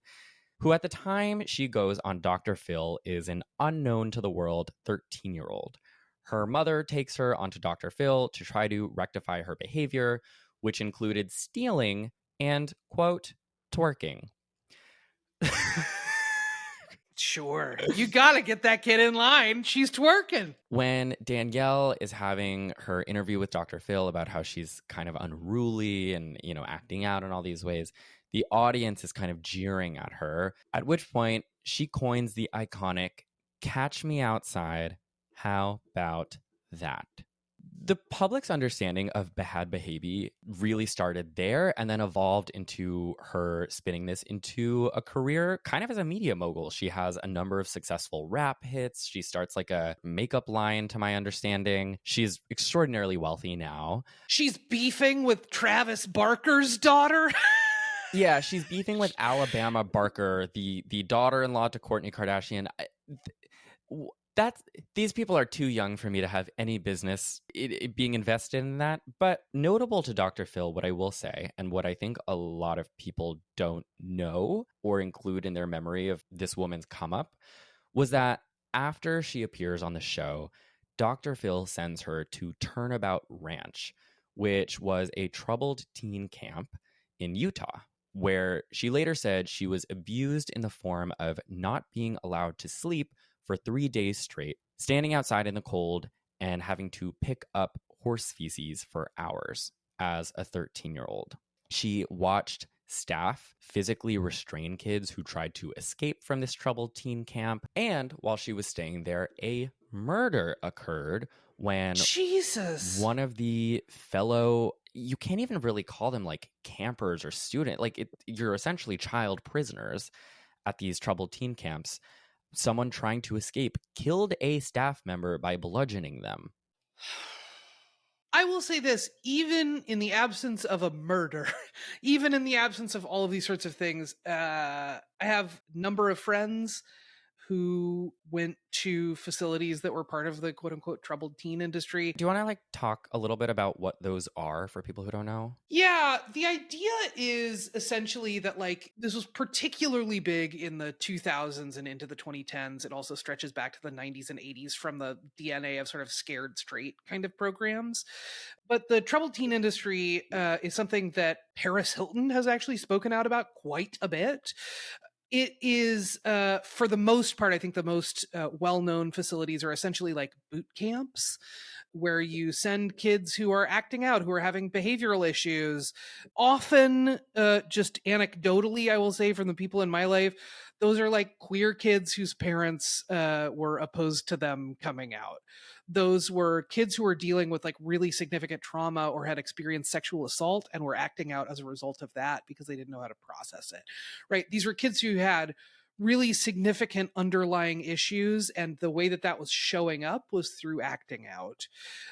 who at the time she goes on Dr. Phil is an unknown to the world 13-year-old. Her mother takes her onto Dr. Phil to try to rectify her behavior, which included stealing and, quote, twerking. Sure. You got to get that kid in line. She's twerking. When Danielle is having her interview with Dr. Phil about how she's kind of unruly and, acting out in all these ways, the audience is kind of jeering at her, at which point she coins the iconic "Catch me outside, how about that?" The public's understanding of Bhad Bhabie really started there and then evolved into her spinning this into a career kind of as a media mogul. She has a number of successful rap hits. She starts like a makeup line, to my understanding. She's extraordinarily wealthy now. She's beefing with Travis Barker's daughter. Yeah, she's beefing with Alabama Barker, the daughter-in-law to Kourtney Kardashian. These people are too young for me to have any business being invested in that. But notable to Dr. Phil, what I will say, and what I think a lot of people don't know or include in their memory of this woman's come up, was that after she appears on the show, Dr. Phil sends her to Turnabout Ranch, which was a troubled teen camp in Utah, where she later said she was abused in the form of not being allowed to sleep for 3 days straight, standing outside in the cold and having to pick up horse feces for hours as a 13-year-old. She watched staff physically restrain kids who tried to escape from this troubled teen camp. And while she was staying there, a murder occurred when one of the fellow, you can't even really call them like campers or you're essentially child prisoners at these troubled teen camps. Someone trying to escape killed a staff member by bludgeoning them. I will say this, even in the absence of a murder, even in the absence of all of these sorts of things, I have a number of friends who went to facilities that were part of the quote unquote troubled teen industry. Do you want to like talk a little bit about what those are for people who don't know? Yeah, the idea is essentially that like this was particularly big in the 2000s and into the 2010s. It also stretches back to the 90s and 80s from the DNA of sort of scared straight kind of programs. But the troubled teen industry is something that Paris Hilton has actually spoken out about quite a bit. It is, for the most part, I think the most well-known facilities are essentially like boot camps where you send kids who are acting out, who are having behavioral issues. Often, just anecdotally, I will say from the people in my life, those are like queer kids whose parents were opposed to them coming out. Those were kids who were dealing with like really significant trauma or had experienced sexual assault and were acting out as a result of that because they didn't know how to process it. Right? These were kids who had really significant underlying issues, and the way that that was showing up was through acting out.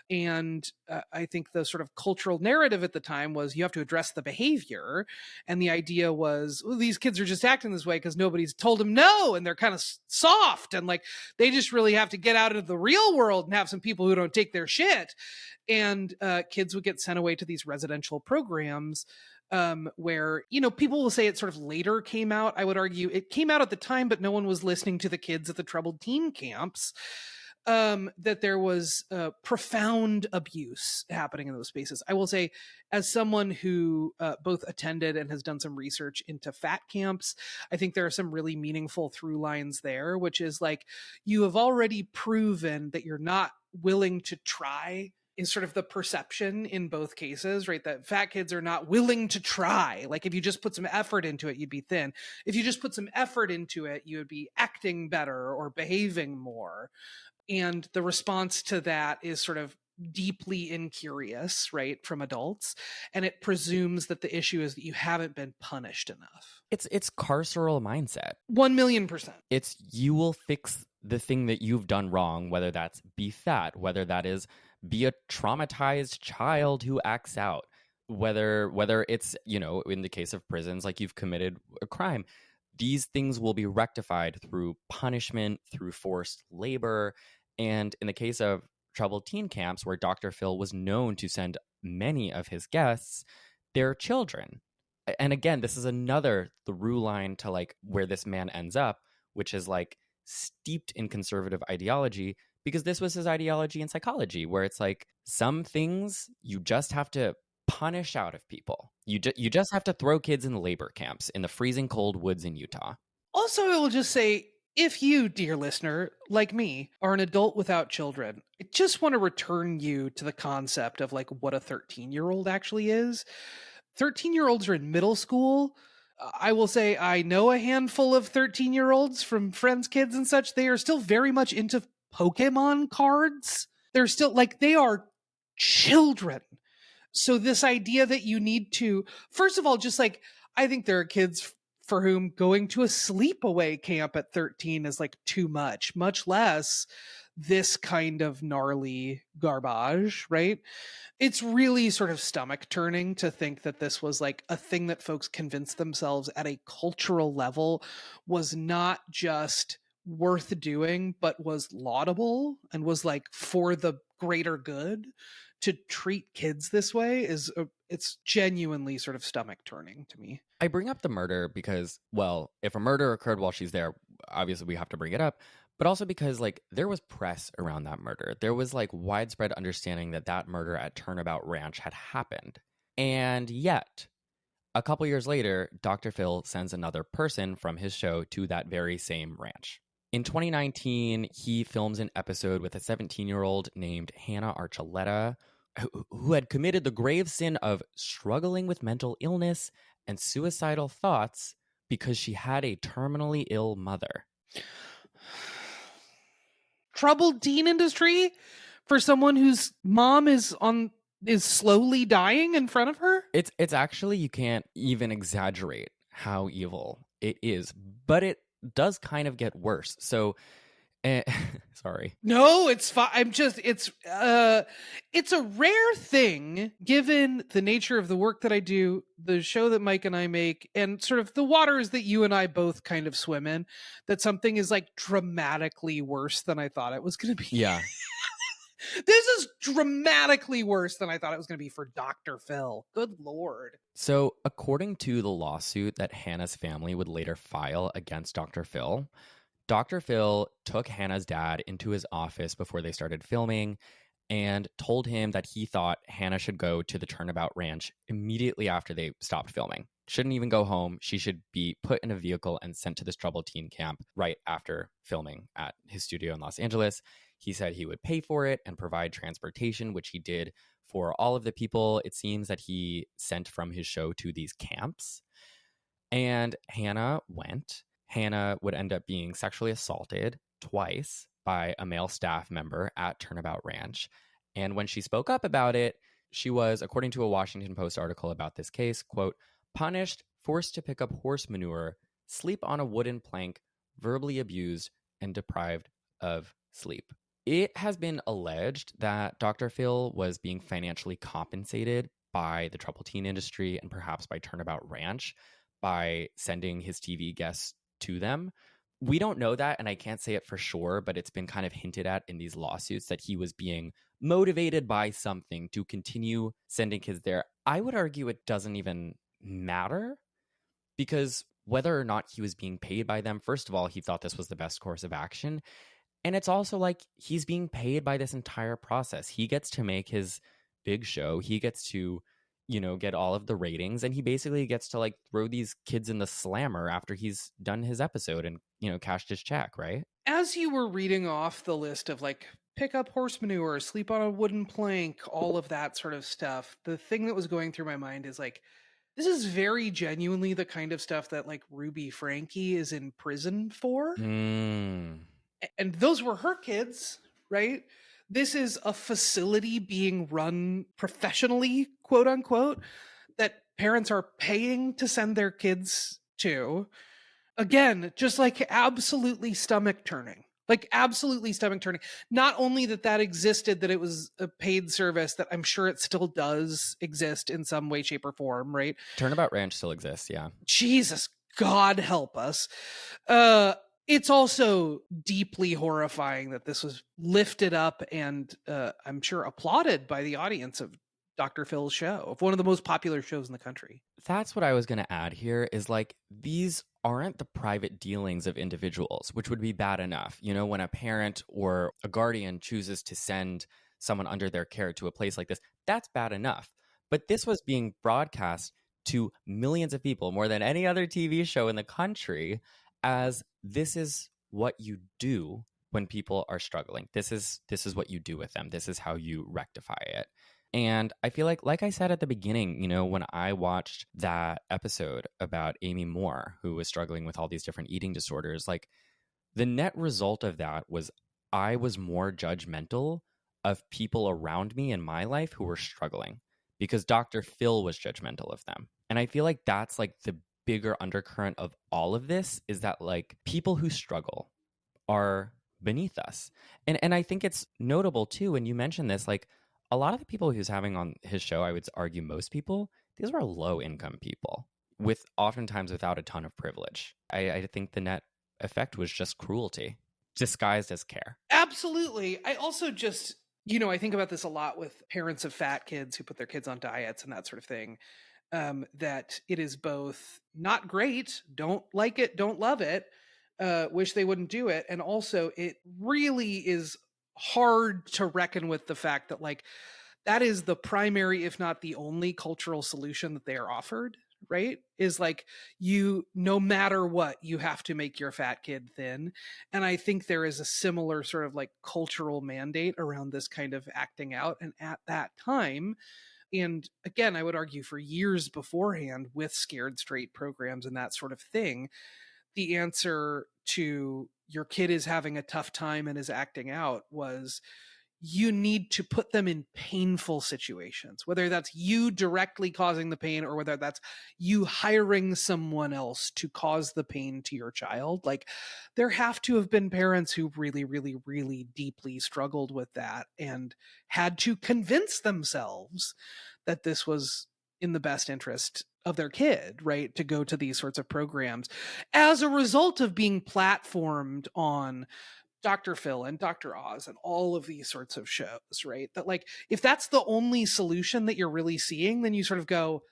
And I think the sort of cultural narrative at the time was you have to address the behavior, and the idea was, well, these kids are just acting this way because nobody's told them no, and they're kind of soft, and like they just really have to get out into the real world and have some people who don't take their shit. And kids would get sent away to these residential programs, where, you know, people will say it sort of later came out. I would argue it came out at the time, but no one was listening to the kids at the troubled teen camps. That there was profound abuse happening in those spaces. I will say, as someone who both attended and has done some research into fat camps, I think there are some really meaningful through lines there, which is like, you have already proven that you're not willing to try, is sort of the perception in both cases, right? That fat kids are not willing to try. Like if you just put some effort into it, you'd be thin. If you just put some effort into it, you would be acting better or behaving more. And the response to that is sort of deeply incurious, right, from adults. And it presumes that the issue is that you haven't been punished enough. It's carceral mindset. 1,000,000%. It's you will fix the thing that you've done wrong, whether that's be fat, whether that is be a traumatized child who acts out, whether it's, you know, in the case of prisons, like you've committed a crime. These things will be rectified through punishment, through forced labor. And in the case of troubled teen camps, where Dr. Phil was known to send many of his guests, they're children. And again, this is another through line to like where this man ends up, which is like steeped in conservative ideology, because this was his ideology in psychology, where it's like some things you just have to punish out of people. You just have to throw kids in labor camps in the freezing cold woods in Utah. Also, I will just say, if you, dear listener, like me, are an adult without children, I just want to return you to the concept of like what a 13-year-old actually is. 13-year-olds are in middle school. I will say I know a handful of 13-year-olds from friends' kids and such. They are still very much into Pokemon cards. They're still like, they are children. So this idea that you need to, first of all, just like, I think there are kids for whom going to a sleepaway camp at 13 is like too much less this kind of gnarly garbage, right? It's really sort of stomach turning to think that this was like a thing that folks convinced themselves at a cultural level was not just worth doing, but was laudable and was like for the greater good. To treat kids this way is it's genuinely sort of stomach turning to me. I bring up the murder because, well, if a murder occurred while she's there, obviously we have to bring it up, but also because like there was press around that murder. There was like widespread understanding that that murder at Turnabout Ranch had happened. And yet, a couple years later, Dr. Phil sends another person from his show to that very same ranch. In 2019, he films an episode with a 17-year-old named Hannah Archuleta, who had committed the grave sin of struggling with mental illness and suicidal thoughts because she had a terminally ill mother. Troubled teen industry for someone whose mom is slowly dying in front of her? It's actually, you can't even exaggerate how evil it is, but it does kind of get worse. So And sorry. No, it's fine. It's a rare thing given the nature of the work that I do, the show that Mike and I make, and sort of the waters that you and I both kind of swim in, that something is like dramatically worse than I thought it was going to be. Yeah. This is dramatically worse than I thought it was going to be for Dr. Phil. Good Lord. So, according to the lawsuit that Hannah's family would later file against Dr. Phil took Hannah's dad into his office before they started filming and told him that he thought Hannah should go to the Turnabout Ranch immediately after they stopped filming. Shouldn't even go home. She should be put in a vehicle and sent to this troubled teen camp right after filming at his studio in Los Angeles. He said he would pay for it and provide transportation, which he did for all of the people, it seems, that he sent from his show to these camps. And Hannah went. Hannah would end up being sexually assaulted twice by a male staff member at Turnabout Ranch. And when she spoke up about it, she was, according to a Washington Post article about this case, quote, punished, forced to pick up horse manure, sleep on a wooden plank, verbally abused, and deprived of sleep. It has been alleged that Dr. Phil was being financially compensated by the troubled teen industry and perhaps by Turnabout Ranch by sending his TV guests to them. We don't know that, and I can't say it for sure, but it's been kind of hinted at in these lawsuits that he was being motivated by something to continue sending kids there. I would argue it doesn't even matter, because whether or not he was being paid by them, first of all, he thought this was the best course of action. And it's also like he's being paid by this entire process. He gets to make his big show. He gets to, get all of the ratings, and he basically gets to like throw these kids in the slammer after he's done his episode and, cashed his check, right? As you were reading off the list of like pick up horse manure, sleep on a wooden plank, all of that sort of stuff, the thing that was going through my mind is like, this is very genuinely the kind of stuff that like Ruby Frankie is in prison for. Mm. And those were her kids, right? This is a facility being run professionally, quote unquote, that parents are paying to send their kids to. Again, just like absolutely stomach turning. Like absolutely stomach turning. Not only that existed, that it was a paid service, that I'm sure it still does exist in some way, shape, or form, right? Turnabout Ranch still exists, yeah. Jesus, God help us. It's also deeply horrifying that this was lifted up and I'm sure applauded by the audience of Dr. Phil's show, of one of the most popular shows in the country. That's what I was going to add here is like these aren't the private dealings of individuals, which would be bad enough. When a parent or a guardian chooses to send someone under their care to a place like this, that's bad enough. But this was being broadcast to millions of people, more than any other TV show in the country, as this is what you do when people are struggling. This is what you do with them. This is how you rectify it. And I feel like I said at the beginning, when I watched that episode about Amy Moore, who was struggling with all these different eating disorders, like the net result of that was I was more judgmental of people around me in my life who were struggling because Dr. Phil was judgmental of them. And I feel like that's like the bigger undercurrent of all of this, is that like people who struggle are beneath us. And I think it's notable too, when you mentioned this, like a lot of the people he was having on his show, I would argue most people, these were low income people with oftentimes without a ton of privilege. I think the net effect was just cruelty disguised as care. Absolutely. I also just, I think about this a lot with parents of fat kids who put their kids on diets and that sort of thing. That it is both not great, don't like it, don't love it, wish they wouldn't do it. And also it really is hard to reckon with the fact that like that is the primary, if not the only cultural solution that they are offered, right? Is like, no matter what, you have to make your fat kid thin. And I think there is a similar sort of like cultural mandate around this kind of acting out. And at that time, and again, I would argue for years beforehand with Scared Straight programs and that sort of thing, the answer to your kid is having a tough time and is acting out was you need to put them in painful situations, whether that's you directly causing the pain or whether that's you hiring someone else to cause the pain to your child. Like, there have to have been parents who really, really, really deeply struggled with that and had to convince themselves that this was in the best interest of their kid, right? To go to these sorts of programs as a result of being platformed on Dr. Phil and Dr. Oz and all of these sorts of shows, right? That, like, if that's the only solution that you're really seeing, then you sort of go,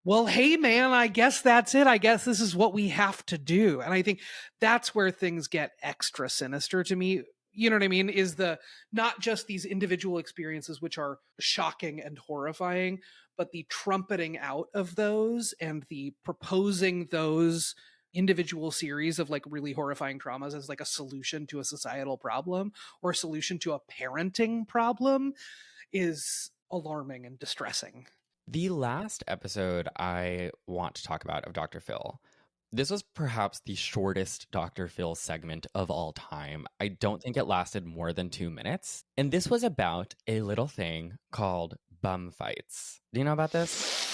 well, hey, man, I guess that's it. I guess this is what we have to do. And I think that's where things get extra sinister to me. You know what I mean? Is the not just these individual experiences, which are shocking and horrifying, but the trumpeting out of those and the proposing those individual series of like really horrifying traumas as like a solution to a societal problem or a solution to a parenting problem is alarming and distressing. The last episode I want to talk about of Dr. Phil, this was perhaps the shortest Dr. Phil segment of all time. I don't think it lasted more than 2 minutes. And this was about a little thing called bum fights. Do you know about this?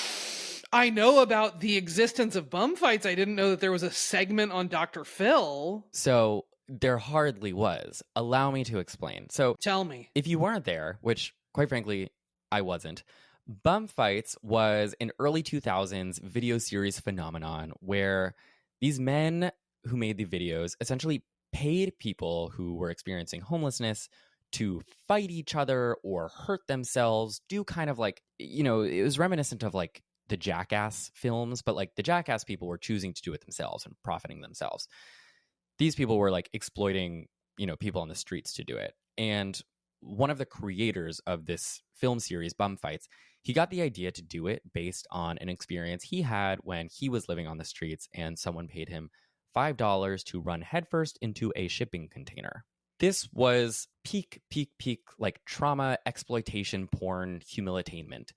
I know about the existence of bum fights. I didn't know that there was a segment on Dr. Phil. So there hardly was. Allow me to explain. So tell me. If you weren't there, which quite frankly, I wasn't, Bum Fights was an early 2000s video series phenomenon where these men who made the videos essentially paid people who were experiencing homelessness to fight each other or hurt themselves, do kind of like, you know, it was reminiscent of like the Jackass films, but like the Jackass people were choosing to do it themselves and profiting themselves. These people were like exploiting, you know, people on the streets to do it. And one of the creators of this film series, Bum Fights, he got the idea to do it based on an experience he had when he was living on the streets and someone paid him $5 to run headfirst into a shipping container. This was peak, like trauma, exploitation, porn, humiliainment.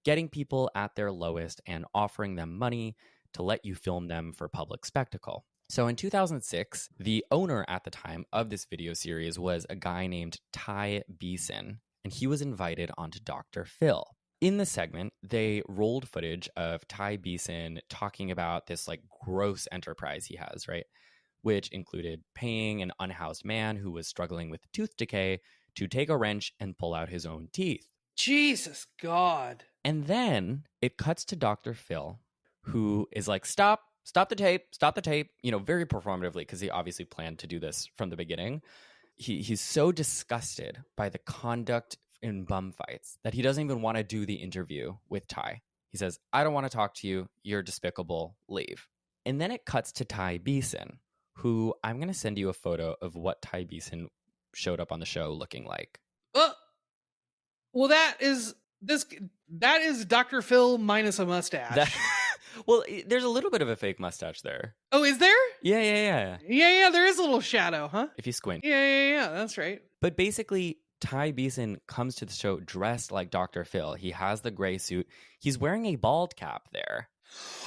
Getting people at their lowest and offering them money to let you film them for public spectacle. So in 2006, the owner at the time of this video series was a guy named Ty Beeson, and he was invited onto Dr. Phil. In the segment, they rolled footage of Ty Beeson talking about this like gross enterprise he has, right? Which included paying an unhoused man who was struggling with tooth decay to take a wrench and pull out his own teeth. Jesus God. And then it cuts to Dr. Phil, who is like, stop the tape, you know, very performatively, because he obviously planned to do this from the beginning. He's so disgusted by the conduct in Bum Fights that he doesn't even want to do the interview with Ty. He says, I don't want to talk to you. You're despicable. Leave. And then it cuts to Ty Beeson, who I'm going to send you a photo of what Ty Beeson showed up on the show looking like. Well, that is Dr. Phil minus a mustache. Well, there's a little bit of a fake mustache there. Oh, is there? Yeah. Yeah, there is a little shadow, huh? If you squint. Yeah, that's right. But basically, Ty Beeson comes to the show dressed like Dr. Phil. He has the gray suit. He's wearing a bald cap there.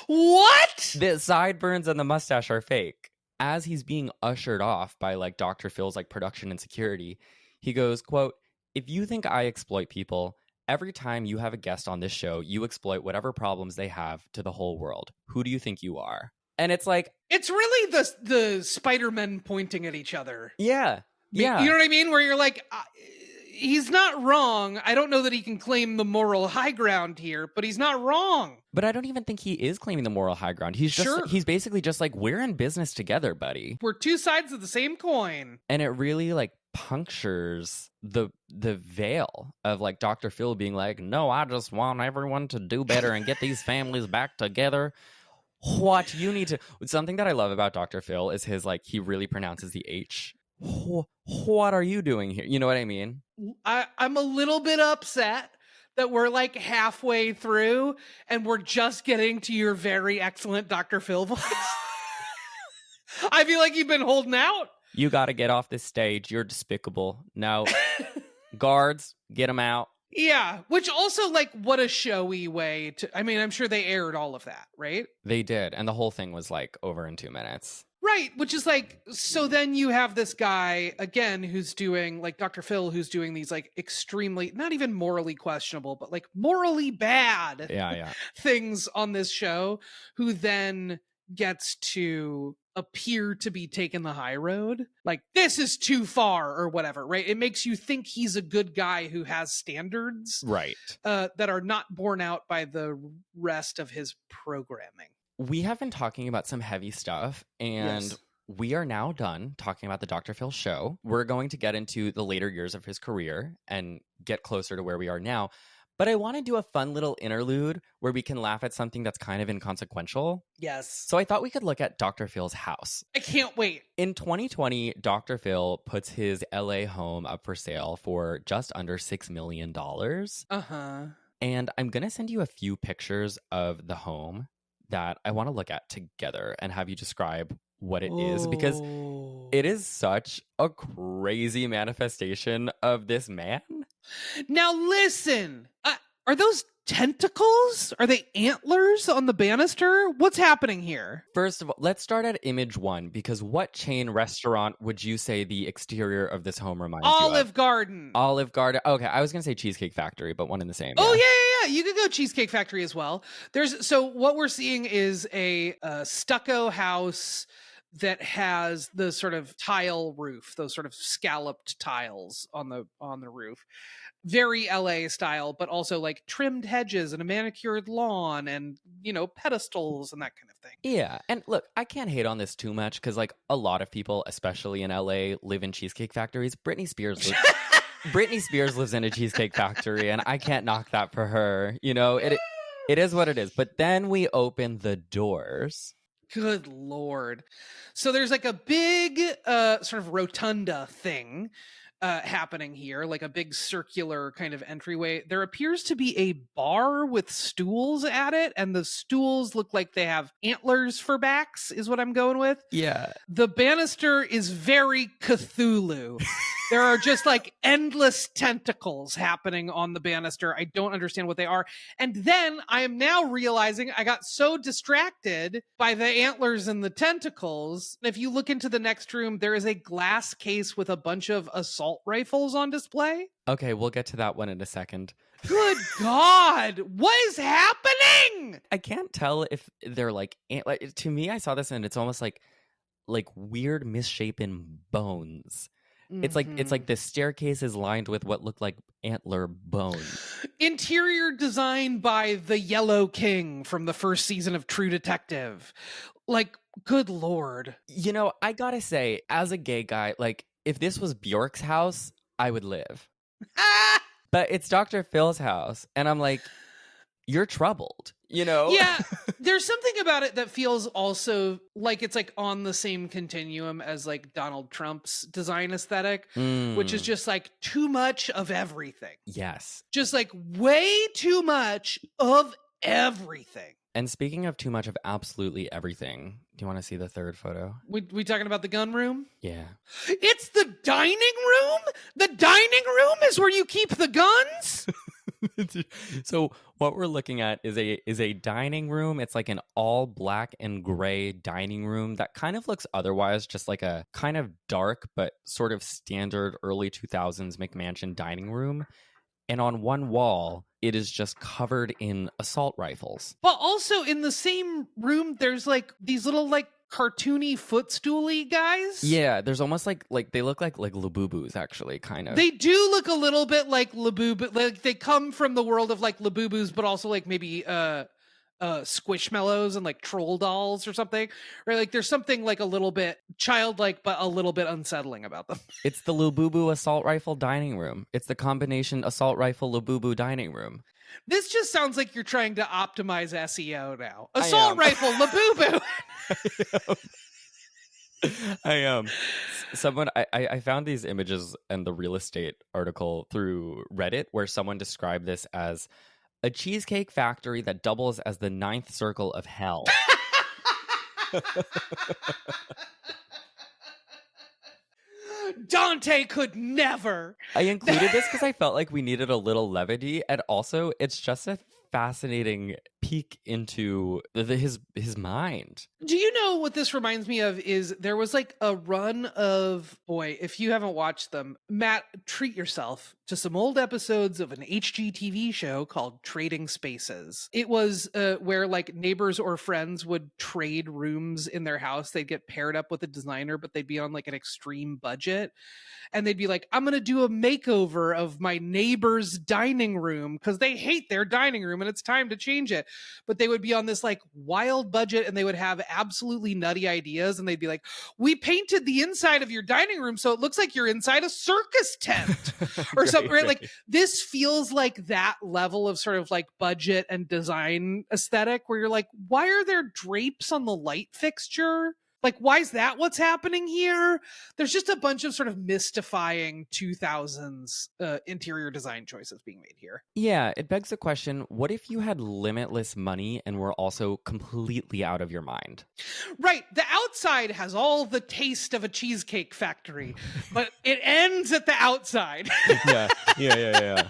What? The sideburns and the mustache are fake. As he's being ushered off by like Dr. Phil's like production and security, he goes, quote, if you think I exploit people, every time you have a guest on this show, you exploit whatever problems they have to the whole world. Who do you think you are? And it's like... It's really the Spider-Men pointing at each other. Yeah. You know what I mean? Where you're like, he's not wrong. I don't know that he can claim the moral high ground here, but he's not wrong. But I don't even think he is claiming the moral high ground. He's just he's basically just like, we're in business together, buddy. We're two sides of the same coin. And it really like punctures the veil of like Dr. Phil being like, no, I just want everyone to do better and get these families back together. What you need to... Something that I love about Dr. Phil is his like, he really pronounces the H. What are you doing here? You know what I mean? I'm a little bit upset that we're like halfway through and we're just getting to your very excellent Dr. Phil voice. I feel like you've been holding out. You got to get off this stage. You're despicable. No. Guards, get them out. Yeah, which also, like, what a showy way to... I mean, I'm sure they aired all of that, right? They did, and the whole thing was, like, over in 2 minutes. Right, which is like, so then you have this guy again who's doing, like, Dr. Phil, who's doing these like extremely, not even morally questionable, but like morally bad Yeah. things on this show, who then gets to appear to be taking the high road. Like, this is too far or whatever, right? It makes you think he's a good guy who has standards Right. that are not borne out by the rest of his programming. We have been talking about some heavy stuff, and Yes. we are now done talking about the Dr. Phil show. We're going to get into the later years of his career and get closer to where we are now. But I want to do a fun little interlude where we can laugh at something that's kind of inconsequential. Yes. So I thought we could look at Dr. Phil's house. I can't wait. In 2020, Dr. Phil puts his LA home up for sale for just under $6 million. Uh-huh. And I'm going to send you a few pictures of the home that I want to look at together and have you describe what it is, because it is such a crazy manifestation of this man. Now listen, are those tentacles? Are they antlers on the banister? What's happening here? First of all, let's start at image one, because what chain restaurant would you say the exterior of this home reminds you of? Olive Garden. Olive Garden. Okay, I was going to say Cheesecake Factory, but one and the same. Oh, yeah. You could go Cheesecake Factory as well. So what we're seeing is a stucco house that has the sort of tile roof, those sort of scalloped tiles on the roof. Very LA style, but also like trimmed hedges and a manicured lawn and, pedestals and that kind of thing. Yeah. And look, I can't hate on this too much because, like, a lot of people, especially in LA, live in cheesecake factories. Britney Spears lives in a cheesecake factory, and I can't knock that for her. It is what it is. But then we open the doors. Good Lord. So there's like a big sort of rotunda thing happening here, like a big circular kind of entryway. There appears to be a bar with stools at it, and the stools look like they have antlers for backs, is what I'm going with. Yeah. The banister is very Cthulhu. There are just like endless tentacles happening on the banister. I don't understand what they are. And then I am now realizing I got so distracted by the antlers and the tentacles. If you look into the next room, there is a glass case with a bunch of assault rifles on display. Okay, we'll get to that one in a second. Good God, what is happening? I can't tell if they're like to me, I saw this and it's almost like weird misshapen bones. It's like the staircase is lined with what look like antler bones. Interior design by the Yellow King from the first season of True Detective. Like, good Lord. I gotta say, as a gay guy, like, if this was Bjork's house, I would live. But it's Dr. Phil's house, and I'm like, you're troubled, Yeah, there's something about it that feels also like it's like on the same continuum as like Donald Trump's design aesthetic, which is just like too much of everything. Yes. Just like way too much of everything. And speaking of too much of absolutely everything, do you want to see the third photo? We talking about the gun room? Yeah. It's the dining room? The dining room is where you keep the guns? So what we're looking at is a dining room. It's like an all black and gray dining room that kind of looks otherwise just like a kind of dark but sort of standard early 2000s McMansion dining room. And on one wall, it is just covered in assault rifles. But also in the same room, there's like these little like cartoony footstooly guys. Yeah, there's almost like they look like Labubus, actually, kind of. They do look a little bit like Labubu. Like they come from the world of like Labubus, but also like maybe Squishmallows and like troll dolls or something. Right? Like there's something like a little bit childlike, but a little bit unsettling about them. It's the Labubu assault rifle dining room. It's the combination assault rifle Labubu dining room. This just sounds like you're trying to optimize SEO now. Assault rifle Labubu. I am. I found these images and the real estate article through Reddit where someone described this as a cheesecake factory that doubles as the ninth circle of hell. Dante could never. I included this because I felt like we needed a little levity, and also it's just a fascinating peek into his mind. Do you know what this reminds me of is there was like a run of, boy, if you haven't watched them, Matt, treat yourself to some old episodes of an HGTV show called Trading Spaces. It was where like neighbors or friends would trade rooms in their house. They'd get paired up with a designer, but they'd be on like an extreme budget. And they'd be like, I'm going to do a makeover of my neighbor's dining room because they hate their dining room and it's time to change it. But they would be on this like wild budget and they would have absolutely nutty ideas. And they'd be like, we painted the inside of your dining room so it looks like you're inside a circus tent or something, right? Like this feels like that level of sort of like budget and design aesthetic where you're like, why are there drapes on the light fixture? Like, why is that what's happening here? There's just a bunch of sort of mystifying 2000s interior design choices being made here. Yeah, it begs the question, what if you had limitless money and were also completely out of your mind? Right. The outside has all the taste of a cheesecake factory, but it ends at the outside. Yeah.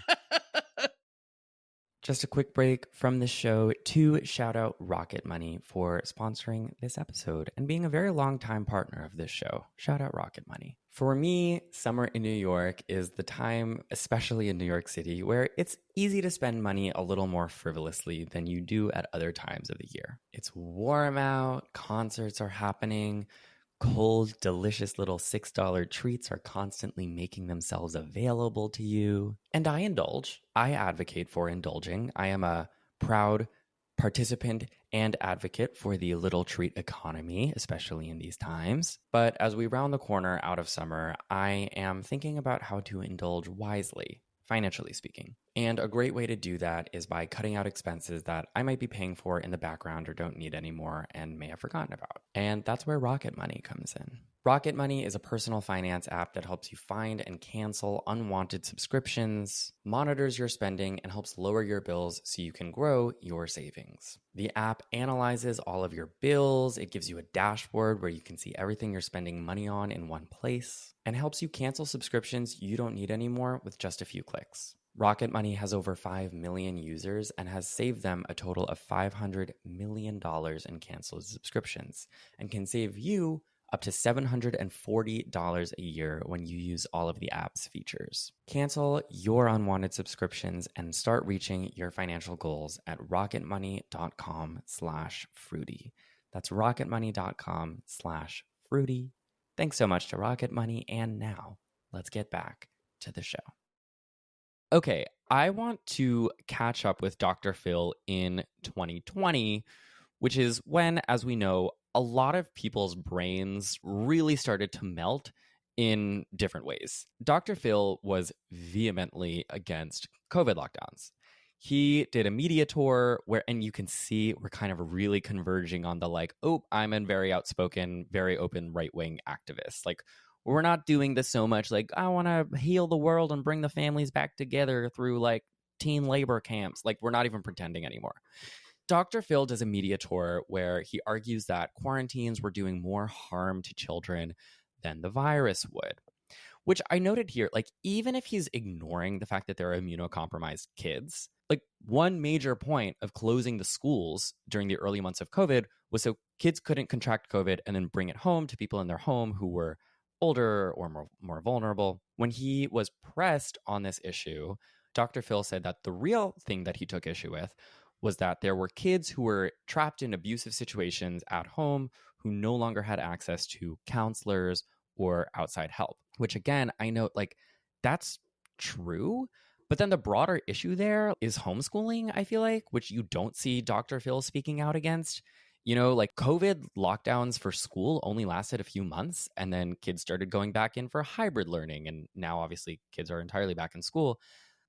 Just a quick break from the show to shout out Rocket Money for sponsoring this episode and being a very long-time partner of this show. Shout out Rocket Money. For me, summer in New York is the time, especially in New York City, where it's easy to spend money a little more frivolously than you do at other times of the year. It's warm out, concerts are happening, cold, delicious little $6 treats are constantly making themselves available to you. And I indulge. I advocate for indulging. I am a proud participant and advocate for the little treat economy, especially in these times. But as we round the corner out of summer, I am thinking about how to indulge wisely, financially speaking. And a great way to do that is by cutting out expenses that I might be paying for in the background or don't need anymore and may have forgotten about. And that's where Rocket Money comes in. Rocket Money is a personal finance app that helps you find and cancel unwanted subscriptions, monitors your spending, and helps lower your bills so you can grow your savings. The app analyzes all of your bills, it gives you a dashboard where you can see everything you're spending money on in one place, and helps you cancel subscriptions you don't need anymore with just a few clicks. Rocket Money has over 5 million users and has saved them a total of $500 million in canceled subscriptions and can save you up to $740 a year when you use all of the app's features. Cancel your unwanted subscriptions and start reaching your financial goals at rocketmoney.com/fruity. That's rocketmoney.com/fruity. Thanks so much to Rocket Money. And now let's get back to the show. Okay, I want to catch up with Dr. Phil in 2020, which is when, as we know, a lot of people's brains really started to melt in different ways. Dr. Phil was vehemently against COVID lockdowns. He did a media tour where, and you can see we're kind of really converging on the like, oh, I'm a very outspoken, very open right-wing activist. Like, we're not doing this so much like, I want to heal the world and bring the families back together through like teen labor camps. Like, we're not even pretending anymore. Dr. Phil does a media tour where he argues that quarantines were doing more harm to children than the virus would, which I noted here, like, even if he's ignoring the fact that there are immunocompromised kids, like, one major point of closing the schools during the early months of COVID was so kids couldn't contract COVID and then bring it home to people in their home who were older or more vulnerable. When he was pressed on this issue, Dr. Phil said that the real thing that he took issue with was that there were kids who were trapped in abusive situations at home who no longer had access to counselors or outside help, which again, I know like that's true. But then the broader issue there is homeschooling, I feel like, which you don't see Dr. Phil speaking out against. You know, like COVID lockdowns for school only lasted a few months, and then kids started going back in for hybrid learning. And now obviously kids are entirely back in school.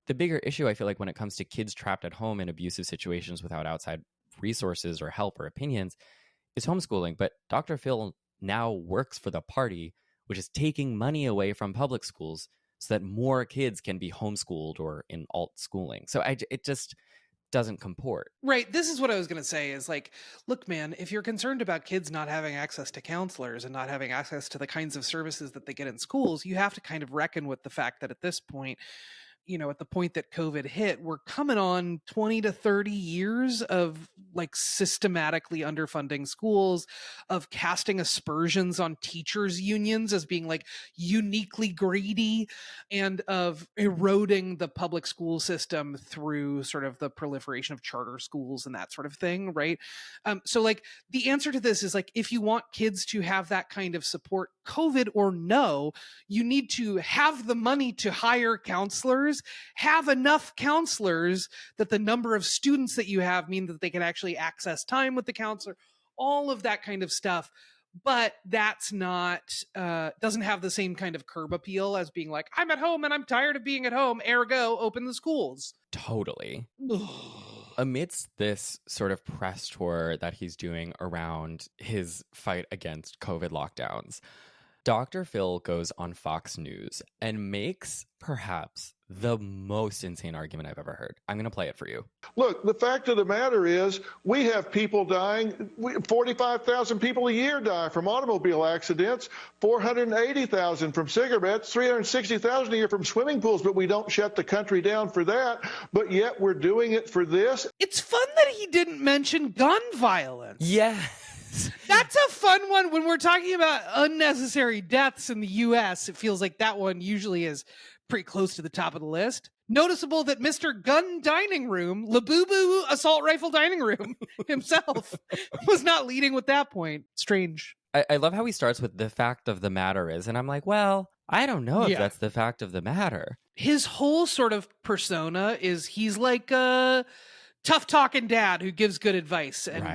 The bigger issue, I feel like, when it comes to kids trapped at home in abusive situations without outside resources or help or opinions is homeschooling. But Dr. Phil now works for the party, which is taking money away from public schools so that more kids can be homeschooled or in alt schooling. So it just doesn't comport. Right. This is what I was going to say is like, look, man, if you're concerned about kids not having access to counselors and not having access to the kinds of services that they get in schools, you have to kind of reckon with the fact that at this point, at the point that COVID hit, we're coming on 20 to 30 years of like systematically underfunding schools, of casting aspersions on teachers' unions as being like uniquely greedy, and of eroding the public school system through sort of the proliferation of charter schools and that sort of thing, right? So like the answer to this is like, if you want kids to have that kind of support, COVID or no, you need to have the money to hire counselors, have enough counselors that the number of students that you have mean that they can actually access time with the counselor, all of that kind of stuff. But that's not, doesn't have the same kind of curb appeal as being like, I'm at home and I'm tired of being at home, ergo, open the schools. Totally. Amidst this sort of press tour that he's doing around his fight against COVID lockdowns, Dr. Phil goes on Fox News and makes perhaps the most insane argument I've ever heard. I'm going to play it for you. Look, the fact of the matter is we have people dying. 45,000 people a year die from automobile accidents, 480,000 from cigarettes, 360,000 a year from swimming pools, but we don't shut the country down for that. But yet we're doing it for this. It's fun that he didn't mention gun violence. Yeah. That's a fun one. When we're talking about unnecessary deaths in the U.S., it feels like that one usually is pretty close to the top of the list. Noticeable that Mr. Gun Dining Room, Labubu Assault Rifle Dining Room himself, was not leading with that point. Strange. I love how he starts with the fact of the matter is, and I'm like, well, I don't know if that's the fact of the matter. His whole sort of persona is he's like a tough talking dad who gives good advice and,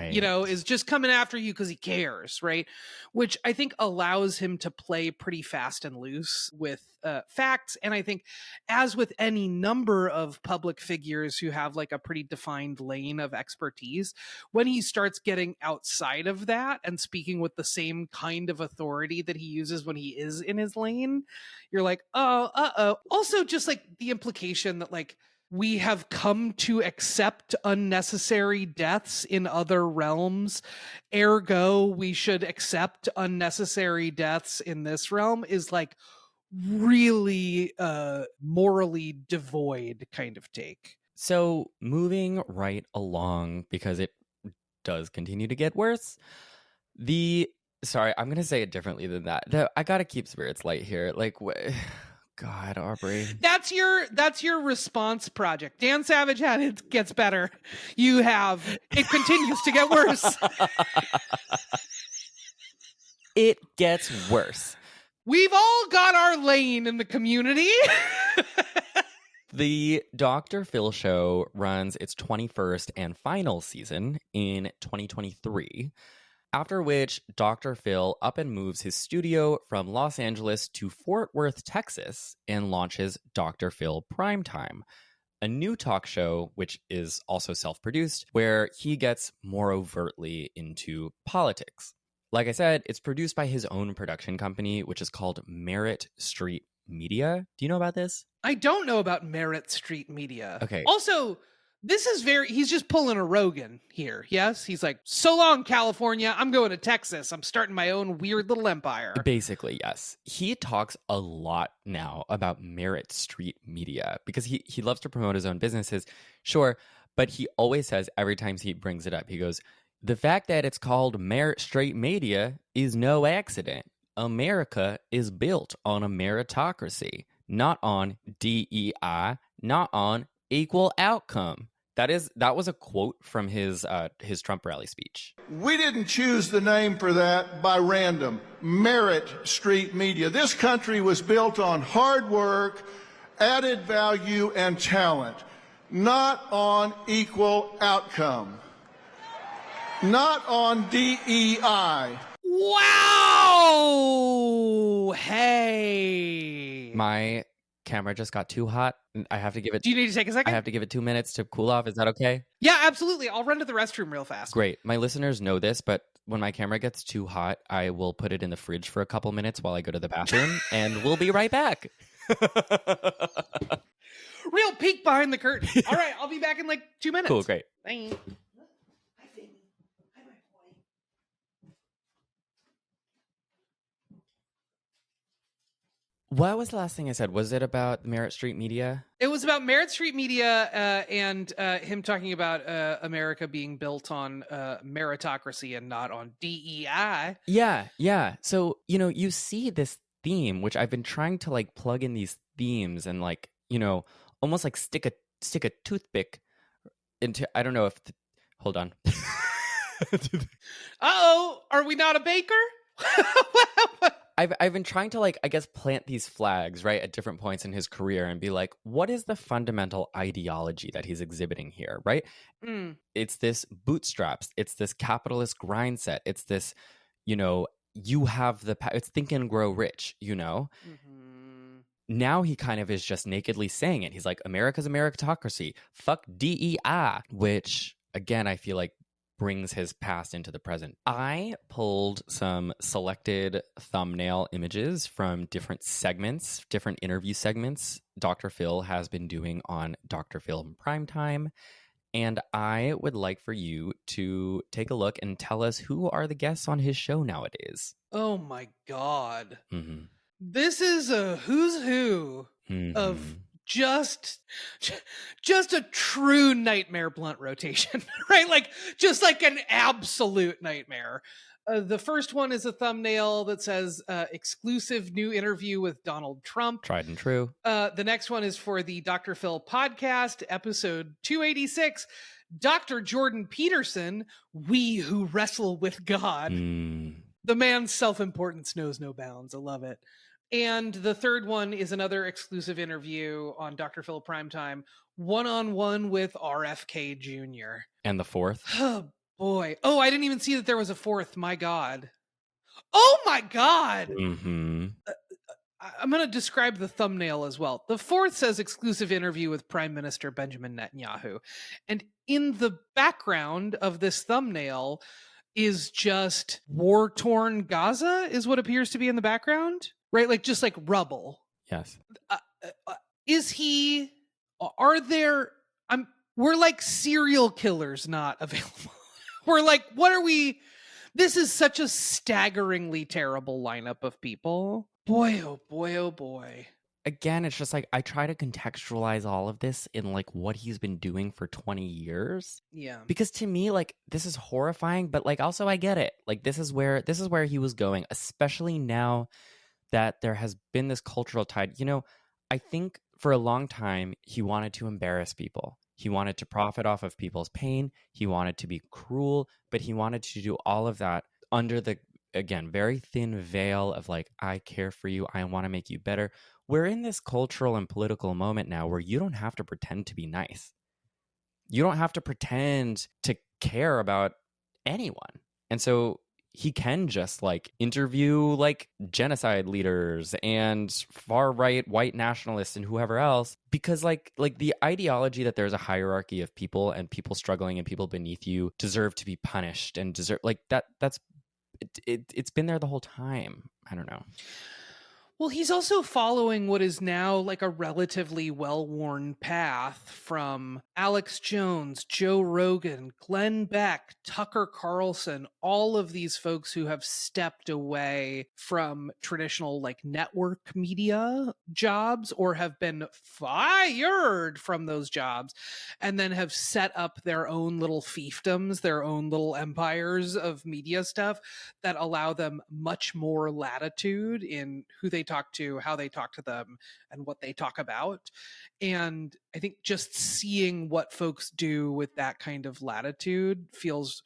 is just coming after you because he cares, right? Which I think allows him to play pretty fast and loose with facts. And I think, as with any number of public figures who have like a pretty defined lane of expertise, when he starts getting outside of that and speaking with the same kind of authority that he uses when he is in his lane, you're like, oh. Also, just like the implication that like, we have come to accept unnecessary deaths in other realms, ergo we should accept unnecessary deaths in this realm, is like really morally devoid kind of take. So moving right along, because it does continue to get worse, sorry, I'm going to say it differently than that. I got to keep spirits light here. Like, God, Aubrey. That's your response project. Dan Savage had it gets better. You have it continues to get worse. It gets worse. We've all got our lane in the community. The Dr. Phil show runs its 21st and final season in 2023. After which, Dr. Phil up and moves his studio from Los Angeles to Fort Worth, Texas, and launches Dr. Phil Primetime, a new talk show which is also self-produced, where he gets more overtly into politics. Like I said, it's produced by his own production company, which is called Merit Street Media. Do you know about this? I don't know about Merit Street Media. Okay. Also, this is he's just pulling a Rogan here. Yes. He's like, so long, California. I'm going to Texas. I'm starting my own weird little empire. Basically, yes. He talks a lot now about Merit Street Media because he loves to promote his own businesses. Sure. But he always says, every time he brings it up, he goes, the fact that it's called Merit Street Media is no accident. America is built on a meritocracy, not on DEI, not on equal outcome. That was a quote from his Trump rally speech. We didn't choose the name for that by random. Merit Street Media. This country was built on hard work, added value, and talent, not on equal outcome, not on DEI. Wow! Hey. My camera just got too hot. I have to give it. Do you need to take a second? I have to give it 2 minutes to cool off. Is that okay? Yeah, absolutely. I'll run to the restroom real fast. Great. My listeners know this, but when my camera gets too hot, I will put it in the fridge for a couple minutes while I go to the bathroom, and we'll be right back. Real peek behind the curtain. All right, I'll be back in like 2 minutes. Cool, great. Bye. What was the last thing I said? Was it about Merit Street Media? It was about Merit Street Media and him talking about America being built on meritocracy and not on DEI. Yeah. So, you see this theme, which I've been trying to like plug in these themes and like, almost like stick a toothpick into, I don't know if, hold on. Uh-oh, are we not a baker? I've been trying to like, I guess, plant these flags, right, at different points in his career and be like, what is the fundamental ideology that he's exhibiting here, right? It's this bootstraps. It's this capitalist grind set. It's this, you have the, it's think and grow rich, Now he kind of is just nakedly saying it. He's like, America's a meritocracy. Fuck DEI, which, again, I feel like brings his past into the present. I pulled some selected thumbnail images from different segments, different interview segments Dr. Phil has been doing on Dr. Phil Primetime. And I would like for you to take a look and tell us who are the guests on his show nowadays. Oh my God. Mm-hmm. This is a who's who of just a true nightmare blunt rotation, right? Like just like an absolute nightmare. The first one is a thumbnail that says exclusive new interview with Donald Trump. Tried and true. The next one is for the Dr. Phil podcast, episode 286. Dr. Jordan Peterson, we who wrestle with God. The man's self-importance knows no bounds. I love it. And the third one is another exclusive interview on Dr. Phil Primetime, one-on-one with RFK Jr. And the fourth? Oh, boy. Oh, I didn't even see that there was a fourth. My God. Oh, my God. Mm-hmm. I'm going to describe the thumbnail as well. The fourth says exclusive interview with Prime Minister Benjamin Netanyahu. And in the background of this thumbnail is just war-torn Gaza is what appears to be in the background. Right? Like just like rubble. Yes. We're like serial killers not available. We're like, what are we? This is such a staggeringly terrible lineup of people. Boy, oh boy, oh boy. Again, it's just like I try to contextualize all of this in like what he's been doing for 20 years. Yeah. Because to me, like this is horrifying, but like also I get it. Like this is where he was going, especially now that there has been this cultural tide. I think for a long time, he wanted to embarrass people. He wanted to profit off of people's pain. He wanted to be cruel, but he wanted to do all of that under the, again, very thin veil of like, I care for you. I want to make you better. We're in this cultural and political moment now where you don't have to pretend to be nice. You don't have to pretend to care about anyone. And so he can just like interview like genocide leaders and far right white nationalists and whoever else, because like the ideology that there's a hierarchy of people and people struggling and people beneath you deserve to be punished and deserve like it's been there the whole time. I don't know. Well, he's also following what is now like a relatively well-worn path from Alex Jones, Joe Rogan, Glenn Beck, Tucker Carlson, all of these folks who have stepped away from traditional like network media jobs or have been fired from those jobs and then have set up their own little fiefdoms, their own little empires of media stuff that allow them much more latitude in who they talk to, how they talk to them, and what they talk about. And I think just seeing what folks do with that kind of latitude feels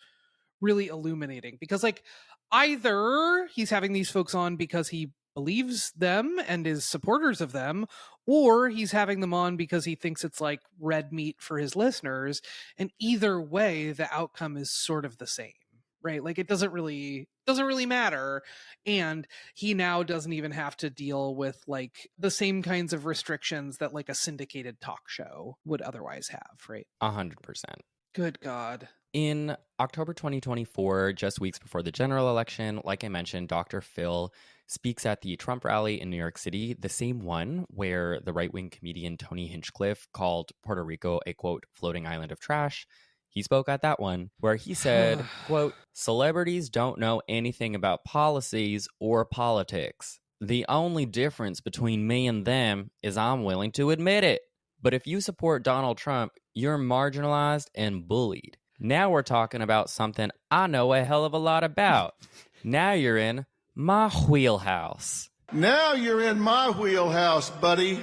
really illuminating, because like either he's having these folks on because he believes them and is supporters of them, or he's having them on because he thinks it's like red meat for his listeners. And either way, the outcome is sort of the same. Right? Like it doesn't really matter. And he now doesn't even have to deal with like the same kinds of restrictions that like a syndicated talk show would otherwise have, right? 100%. Good God. In October 2024, just weeks before the general election, like I mentioned, Dr. Phil speaks at the Trump rally in New York City, the same one where the right-wing comedian Tony Hinchcliffe called Puerto Rico a, quote, floating island of trash. He spoke at that one where he said, quote, celebrities don't know anything about policies or politics. The only difference between me and them is I'm willing to admit it. But if you support Donald Trump, you're marginalized and bullied. Now we're talking about something I know a hell of a lot about. Now you're in my wheelhouse. Now you're in my wheelhouse, buddy.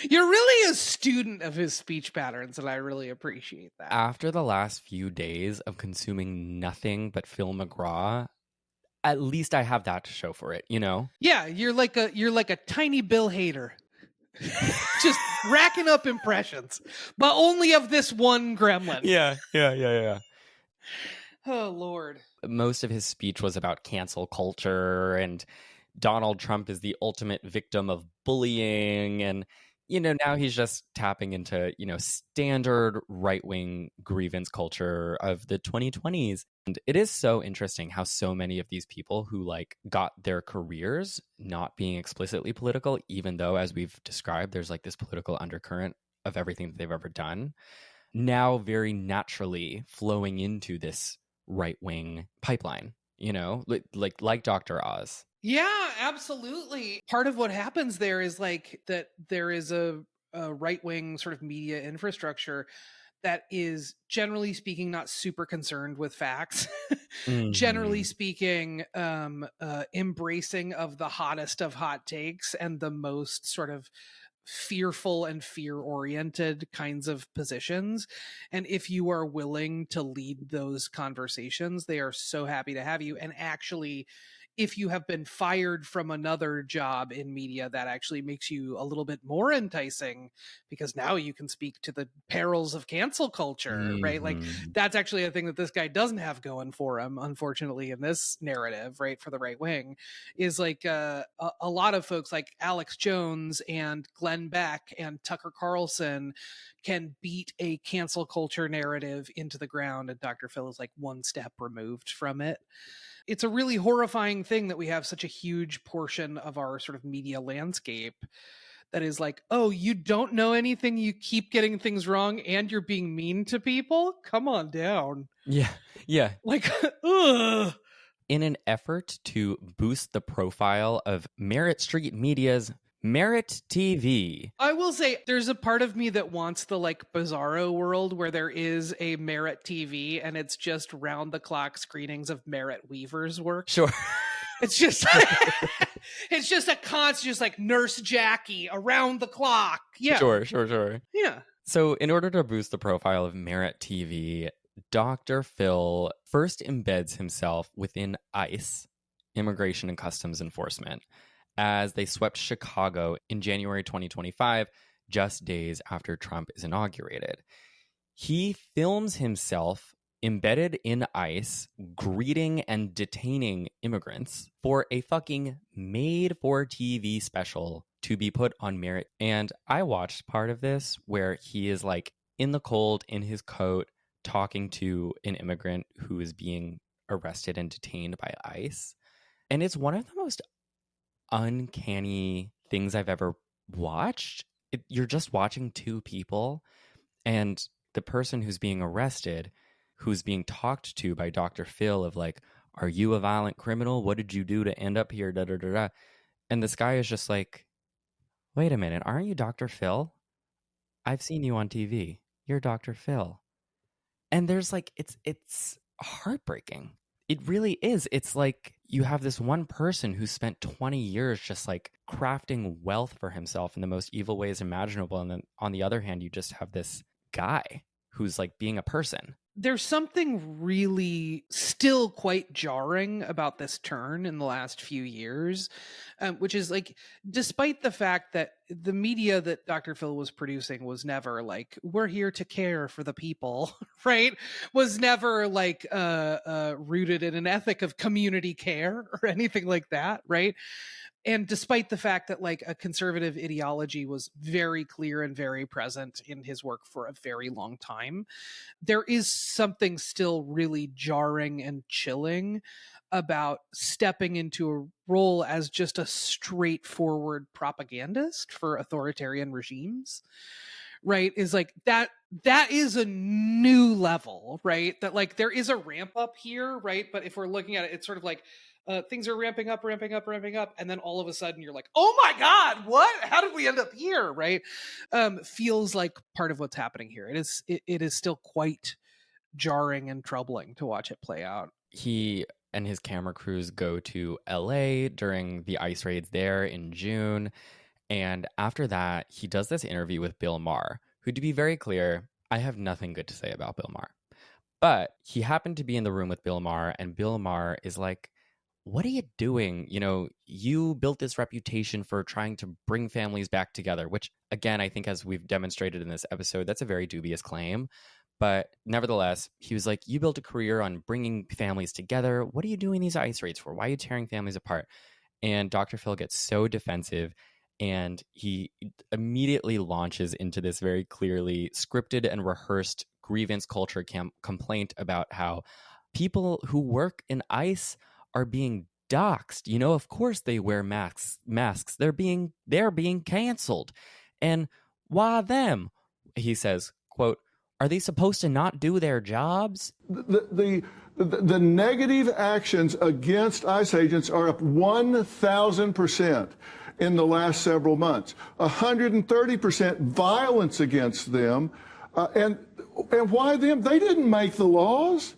You're really a student of his speech patterns, and I really appreciate that. After the last few days of consuming nothing but Phil McGraw, at least I have that to show for it, you know? Yeah, you're like a tiny Bill Hader. Just racking up impressions, but only of this one gremlin. Yeah. Oh, Lord. Most of his speech was about cancel culture, and Donald Trump is the ultimate victim of bullying. And, you know, now he's just tapping into, you know, standard right-wing grievance culture of the 2020s. And it is so interesting how so many of these people who like got their careers not being explicitly political, even though, as we've described, there's like this political undercurrent of everything that they've ever done, now very naturally flowing into this right-wing pipeline, you know, like Dr. Oz. Yeah, absolutely. Part of what happens there is like that there is a right-wing sort of media infrastructure that is, generally speaking, not super concerned with facts. Generally speaking, embracing of the hottest of hot takes and the most sort of fearful and fear-oriented kinds of positions. And if you are willing to lead those conversations, they are so happy to have you. And actually, if you have been fired from another job in media, that actually makes you a little bit more enticing, because now you can speak to the perils of cancel culture, right? Like that's actually a thing that this guy doesn't have going for him, unfortunately, in this narrative, right? For the right wing, is like a lot of folks like Alex Jones and Glenn Beck and Tucker Carlson can beat a cancel culture narrative into the ground, and Dr. Phil is like one step removed from it. It's a really horrifying thing that we have such a huge portion of our sort of media landscape that is like, oh, you don't know anything, you keep getting things wrong, and you're being mean to people? Come on down. Yeah. Like, ugh. In an effort to boost the profile of Merit Street Media's Merit TV. I will say there's a part of me that wants the like bizarro world where there is a Merit TV and it's just round the clock screenings of Merit Weaver's work. Sure. It's just it's just a constant, just like Nurse Jackie around the clock. Yeah. Sure. Yeah. So in order to boost the profile of Merit TV, Dr. Phil first embeds himself within ICE, Immigration and Customs Enforcement, as they swept Chicago in January 2025, just days after Trump is inaugurated. He films himself embedded in ICE, greeting and detaining immigrants for a fucking made-for-TV special to be put on Merit. And I watched part of this where he is like in the cold, in his coat, talking to an immigrant who is being arrested and detained by ICE. And it's one of the most uncanny things I've ever watched. You're just watching two people, and the person who's being arrested, who's being talked to by Dr. Phil of like, are you a violent criminal? What did you do to end up here? Da, da, da, da. And this guy is just like, wait a minute, aren't you Dr. Phil? I've seen you on TV. You're Dr. Phil. And there's like, it's heartbreaking. It really is. It's like you have this one person who spent 20 years just like crafting wealth for himself in the most evil ways imaginable. And then on the other hand, you just have this guy who's like being a person. There's something really still quite jarring about this turn in the last few years, which is like, despite the fact that the media that Dr. Phil was producing was never like, we're here to care for the people, right? Was never like rooted in an ethic of community care or anything like that, right? And despite the fact that like a conservative ideology was very clear and very present in his work for a very long time, there is something still really jarring and chilling about stepping into a role as just a straightforward propagandist for authoritarian regimes. right, is like that is a new level, right? That like there is a ramp up here, right? But if we're looking at it, it's sort of like things are ramping up, and then all of a sudden you're like, oh my God, what? How did we end up here? Right? Feels like part of what's happening here. It is still quite jarring and troubling to watch it play out. He and his camera crews go to LA during the ICE raids there in June. And after that, he does this interview with Bill Maher, who, to be very clear, I have nothing good to say about Bill Maher. But he happened to be in the room with Bill Maher, and Bill Maher is like, what are you doing? You know, you built this reputation for trying to bring families back together, which, again, I think as we've demonstrated in this episode, that's a very dubious claim. But nevertheless, he was like, you built a career on bringing families together. What are you doing these ICE raids for? Why are you tearing families apart? And Dr. Phil gets so defensive, and he immediately launches into this very clearly scripted and rehearsed grievance culture complaint about how people who work in ICE are being doxxed. You know, of course they wear masks. They're being canceled. And why them? He says, quote, are they supposed to not do their jobs? The negative actions against ICE agents are up 1,000% in the last several months. 130% violence against them. And why them? They didn't make the laws.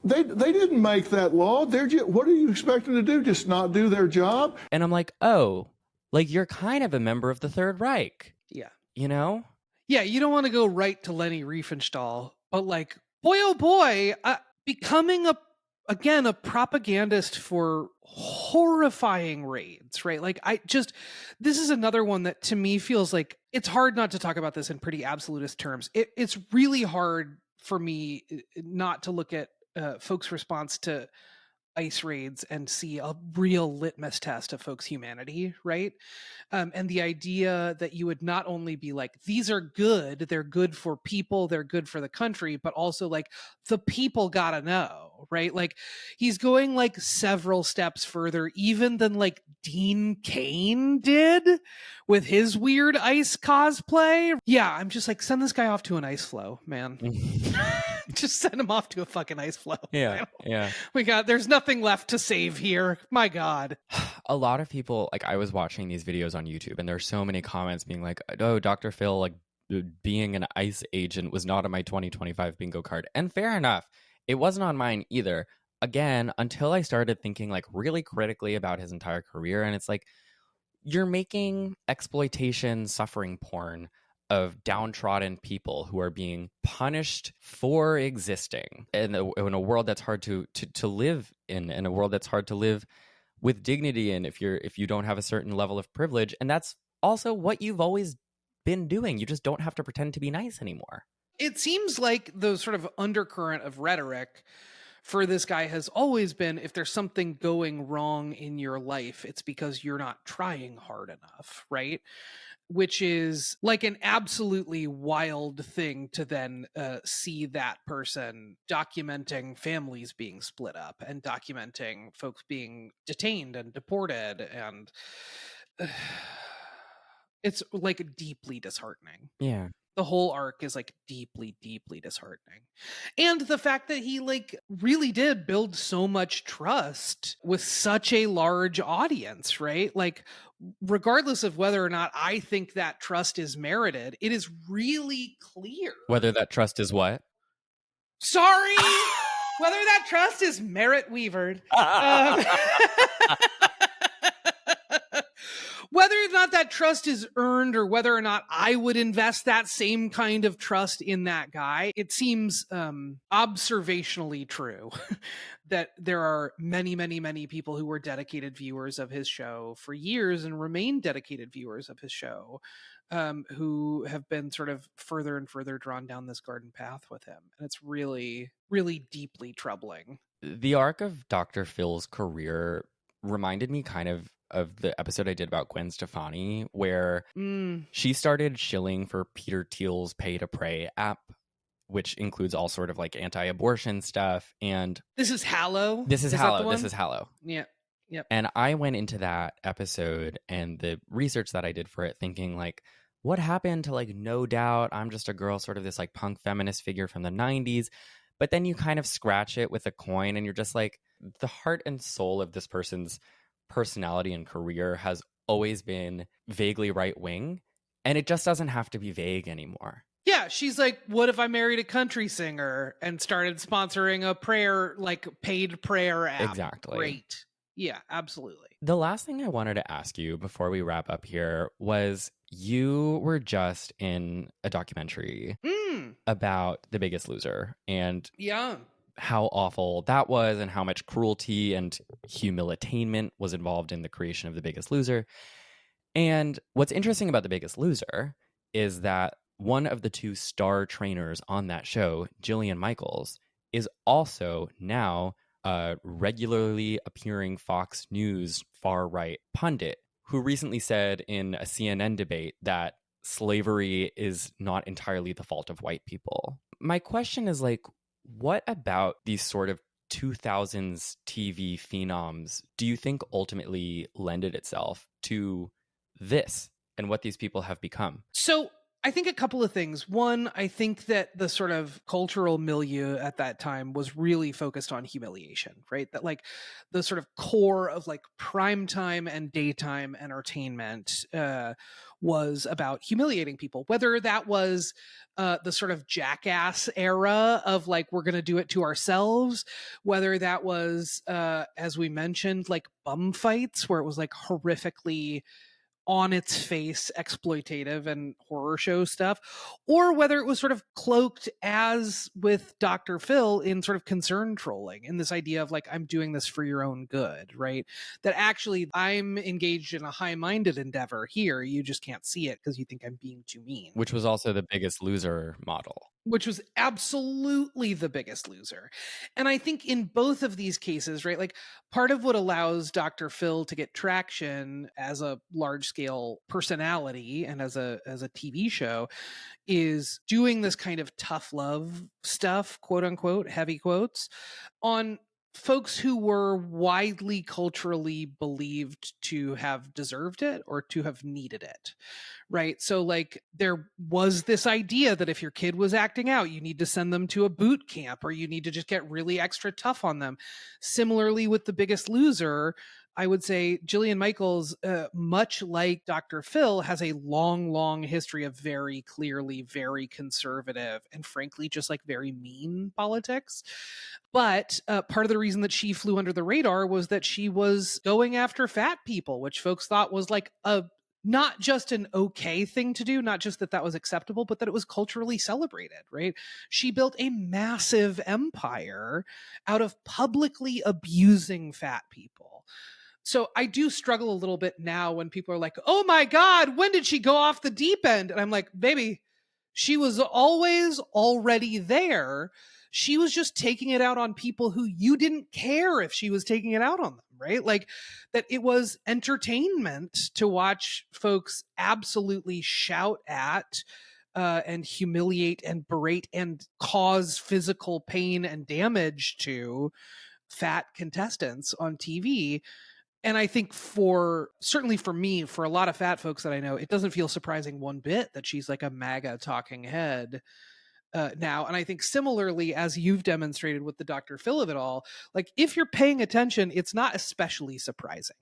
They didn't make that law. What are you expecting to do? Just not do their job? And I'm like, oh, like you're kind of a member of the Third Reich. Yeah. You know? Yeah, you don't want to go right to Leni Riefenstahl, but like, boy, oh boy, becoming a propagandist for horrifying raids, right? Like this is another one that to me feels like it's hard not to talk about this in pretty absolutist terms. It's really hard for me not to look at folks' response to ICE raids and see a real litmus test of folks' humanity, right? And the idea that you would not only be like, these are good, they're good for people, they're good for the country, but also like the people gotta know, right? Like he's going like several steps further even than like Dean Cain did with his weird ICE cosplay. Yeah, I'm just like, send this guy off to an ice flow, man. Just send him off to a fucking ice flow. Yeah. There's nothing left to save here. My God. A lot of people, like I was watching these videos on YouTube and there's so many comments being like, oh, Dr. Phil, like being an ICE agent was not on my 2025 bingo card. And fair enough. It wasn't on mine either. Again, until I started thinking like really critically about his entire career. And it's like, you're making exploitation, suffering porn of downtrodden people who are being punished for existing in a world that's hard to live in a world that's hard to live with dignity in if you don't have a certain level of privilege. And that's also what you've always been doing. You just don't have to pretend to be nice anymore. It seems like the sort of undercurrent of rhetoric for this guy has always been, if there's something going wrong in your life, it's because you're not trying hard enough, right? Which is like an absolutely wild thing to then see that person documenting families being split up and documenting folks being detained and deported. And it's like deeply disheartening. Yeah. The whole arc is like deeply, deeply disheartening. And the fact that he like really did build so much trust with such a large audience, right? Like, regardless of whether or not I think that trust is merited, it is really clear. Whether that trust is what? Sorry! Whether that trust is merit weavered. Whether or not that trust is earned or whether or not I would invest that same kind of trust in that guy, it seems observationally true that there are many, many, many people who were dedicated viewers of his show for years and remain dedicated viewers of his show who have been sort of further and further drawn down this garden path with him. And it's really, really deeply troubling. The arc of Dr. Phil's career reminded me kind of the episode I did about Gwen Stefani, where she started shilling for Peter Thiel's Pay to Pray app, which includes all sort of like anti-abortion stuff. And this is Hallow. This is Hallow. This is Hallow. Yeah. Yep. And I went into that episode and the research that I did for it thinking like, what happened to like No Doubt, I'm Just a Girl, sort of this like punk feminist figure from the 90s. But then you kind of scratch it with a coin and you're just like, the heart and soul of this person's personality and career has always been vaguely right wing. And it just doesn't have to be vague anymore. Yeah, she's like, what if I married a country singer and started sponsoring a prayer, like paid prayer app? Exactly. Great. Yeah, absolutely. The last thing I wanted to ask you before we wrap up here was you were just in a documentary about The Biggest Loser and Yeah. how awful that was and how much cruelty and humilitainment was involved in the creation of The Biggest Loser. And what's interesting about The Biggest Loser is that one of the two star trainers on that show, Jillian Michaels, is also now a regularly appearing Fox News far-right pundit who recently said in a CNN debate that slavery is not entirely the fault of white people. My question is like, what about these sort of 2000s TV phenoms do you think ultimately lended itself to this and what these people have become? So I think a couple of things. One, I think that the sort of cultural milieu at that time was really focused on humiliation, right? That like the sort of core of like primetime and daytime entertainment was about humiliating people, whether that was the sort of Jackass era of like, we're going to do it to ourselves, whether that was, as we mentioned, like bum fights, where it was like horrifically on its face exploitative and horror show stuff, or whether it was sort of cloaked as with Dr. Phil in sort of concern trolling, in this idea of like, I'm doing this for your own good, right? That actually I'm engaged in a high-minded endeavor here. You just can't see it because you think I'm being too mean. Which was also the Biggest Loser model. Which was absolutely The Biggest Loser. And I think in both of these cases, right, like part of what allows Dr. Phil to get traction as a large scale personality and as a TV show is doing this kind of tough love stuff, quote unquote, heavy quotes, on folks who were widely culturally believed to have deserved it or to have needed it. Right. So, like, there was this idea that if your kid was acting out, you need to send them to a boot camp or you need to just get really extra tough on them. Similarly, with The Biggest Loser, I would say Jillian Michaels, much like Dr. Phil, has a long, long history of very clearly very conservative and frankly, just like very mean politics. But part of the reason that she flew under the radar was that she was going after fat people, which folks thought was like a not just an okay thing to do, not just that that was acceptable, but that it was culturally celebrated, right? She built a massive empire out of publicly abusing fat people. So I do struggle a little bit now when people are like, oh my God, when did she go off the deep end? And I'm like, baby, she was always already there. She was just taking it out on people who you didn't care if she was taking it out on them, right? Like that it was entertainment to watch folks absolutely shout at and humiliate and berate and cause physical pain and damage to fat contestants on TV. And I think certainly for me, for a lot of fat folks that I know, it doesn't feel surprising one bit that she's like a MAGA talking head now. And I think similarly, as you've demonstrated with the Dr. Phil of it all, like if you're paying attention, it's not especially surprising,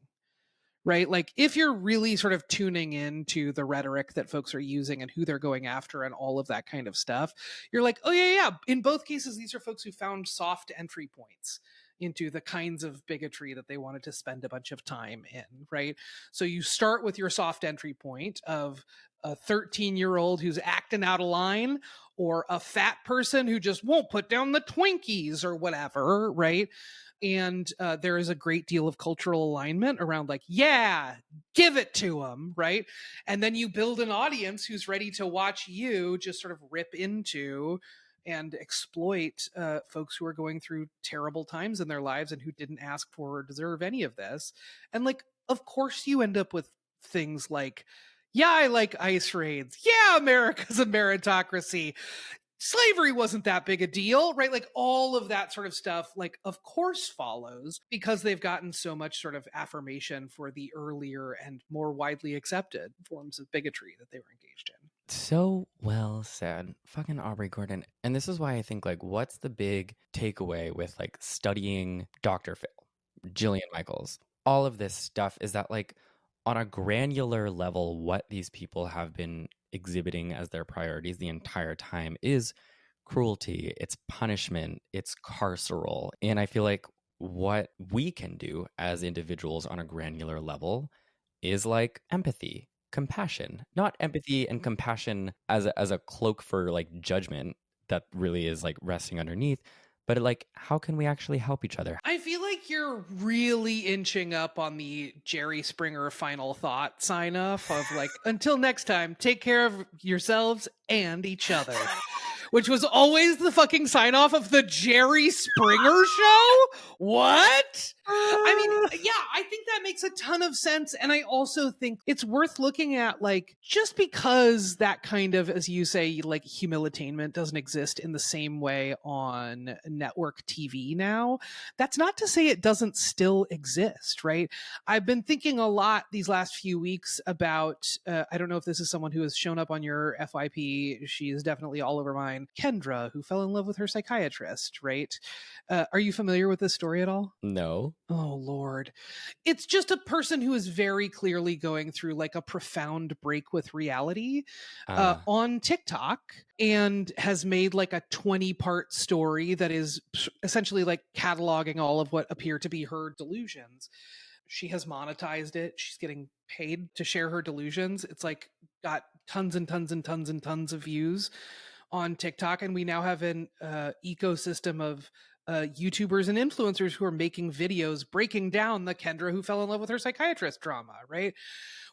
right? Like if you're really sort of tuning into the rhetoric that folks are using and who they're going after and all of that kind of stuff, you're like, oh yeah. In both cases, these are folks who found soft entry points into the kinds of bigotry that they wanted to spend a bunch of time in, right? So you start with your soft entry point of a 13-year-old who's acting out of line or a fat person who just won't put down the Twinkies or whatever, right? And there is a great deal of cultural alignment around like, yeah, give it to them, right? And then you build an audience who's ready to watch you just sort of rip into and exploit folks who are going through terrible times in their lives and who didn't ask for or deserve any of this. And like, of course you end up with things like, yeah, I like ICE raids. Yeah, America's a meritocracy. slavery wasn't that big a deal, right? Like all of that sort of stuff, like of course follows because they've gotten so much sort of affirmation for the earlier and more widely accepted forms of bigotry that they were engaged in. So well said. Fucking Aubrey Gordon. And this is why I think, like, what's the big takeaway with, like, studying Dr. Phil, Jillian Michaels, all of this stuff is that, like, on a granular level, what these people have been exhibiting as their priorities the entire time is cruelty, it's punishment, it's carceral. And I feel like what we can do as individuals on a granular level is like empathy, compassion, not empathy and compassion as a cloak for like judgment that really is like resting underneath, but like how can we actually help each other? I feel like you're really inching up on the Jerry Springer final thought sign off of like, until next time, take care of yourselves and each other. Which was always the fucking sign off of the Jerry Springer show? What? I mean, yeah, I think that makes a ton of sense. And I also think it's worth looking at, like, just because that kind of, as you say, like humilitainment doesn't exist in the same way on network TV now, that's not to say it doesn't still exist, right? I've been thinking a lot these last few weeks about, I don't know if this is someone who has shown up on your FYP. She is definitely all over mine. Kendra, who fell in love with her psychiatrist, right? Are you familiar with this story at all? No. Oh, Lord. It's just a person who is very clearly going through like a profound break with reality on TikTok and has made like a 20-part story that is essentially like cataloging all of what appear to be her delusions. She has monetized it. She's getting paid to share her delusions. It's like got tons and tons and tons and tons of views on TikTok. And we now have an ecosystem of YouTubers and influencers who are making videos breaking down the Kendra who fell in love with her psychiatrist drama, right?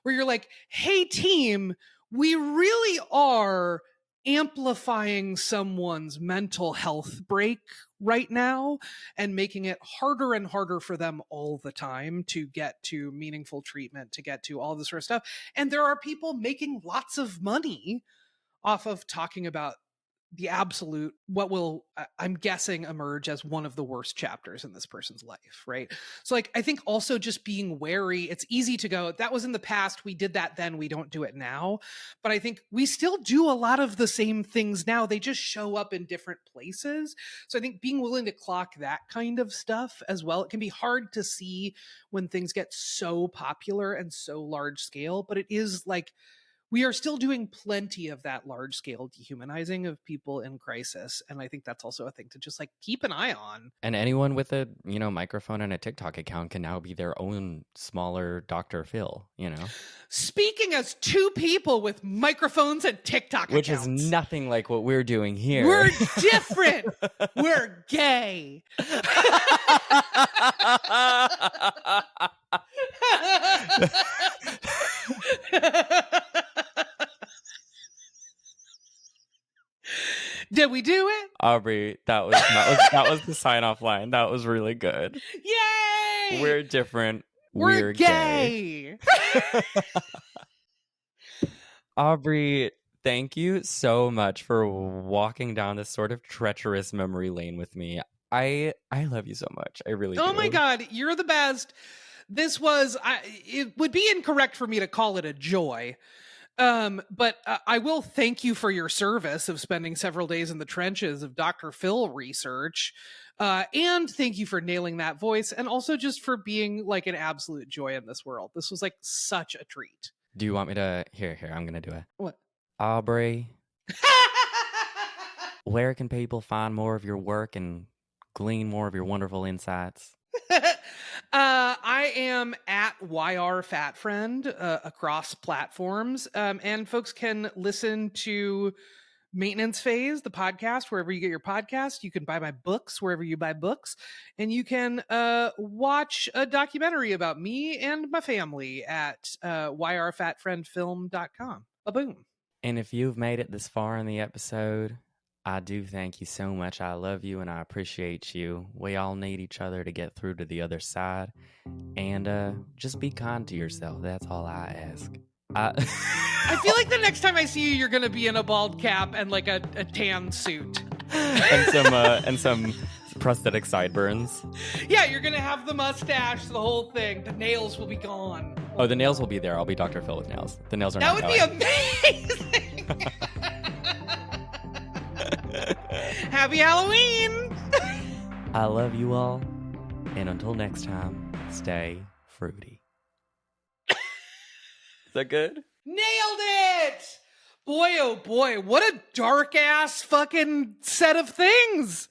Where you're like, hey, team, we really are amplifying someone's mental health break right now and making it harder and harder for them all the time to get to meaningful treatment, to get to all this sort of stuff. And there are people making lots of money off of talking about the absolute, what will, I'm guessing, emerge as one of the worst chapters in this person's life, right? So like, I think also just being wary, it's easy to go, that was in the past, we did that then, we don't do it now. But I think we still do a lot of the same things now, they just show up in different places. So I think being willing to clock that kind of stuff as well, it can be hard to see when things get so popular and so large scale, but it is like, we are still doing plenty of that large scale dehumanizing of people in crisis. And I think that's also a thing to just like keep an eye on. And anyone with a, microphone and a TikTok account can now be their own smaller Dr. Phil, Speaking as two people with microphones and TikTok Which accounts. is nothing like what we're doing here. We're different. We're gay. Did we do it? Aubrey, that was the sign-off line. That was really good. Yay! We're different. We're gay. Aubrey, thank you so much for walking down this sort of treacherous memory lane with me. I love you so much. I really do. Oh my God, you're the best. This was, it would be incorrect for me to call it a joy. But I will thank you for your service of spending several days in the trenches of Dr. Phil research. And thank you for nailing that voice. And also just for being like an absolute joy in this world. This was like such a treat. Do you want me to? Here, I'm going to do it. What? Aubrey, where can people find more of your work and glean more of your wonderful insights? I am at YR Fat Friend across platforms. And folks can listen to Maintenance Phase, the podcast, wherever you get your podcast. You can buy my books wherever you buy books. And you can watch a documentary about me and my family at yrfatfriendfilm.com. Boom. And if you've made it this far in the episode, I do thank you so much. I love you and I appreciate you. We all need each other to get through to the other side. And just be kind to yourself. That's all I ask. I feel like the next time I see you, you're going to be in a bald cap and like a tan suit. and some prosthetic sideburns. Yeah, you're going to have the mustache, the whole thing. The nails will be gone. Oh, the nails will be there. I'll be Dr. Phil with nails. The nails are That not would going. be amazing. Happy Halloween. I love you all. And until next time, stay fruity. Is that good? Nailed it! Boy, oh boy, what a dark ass fucking set of things.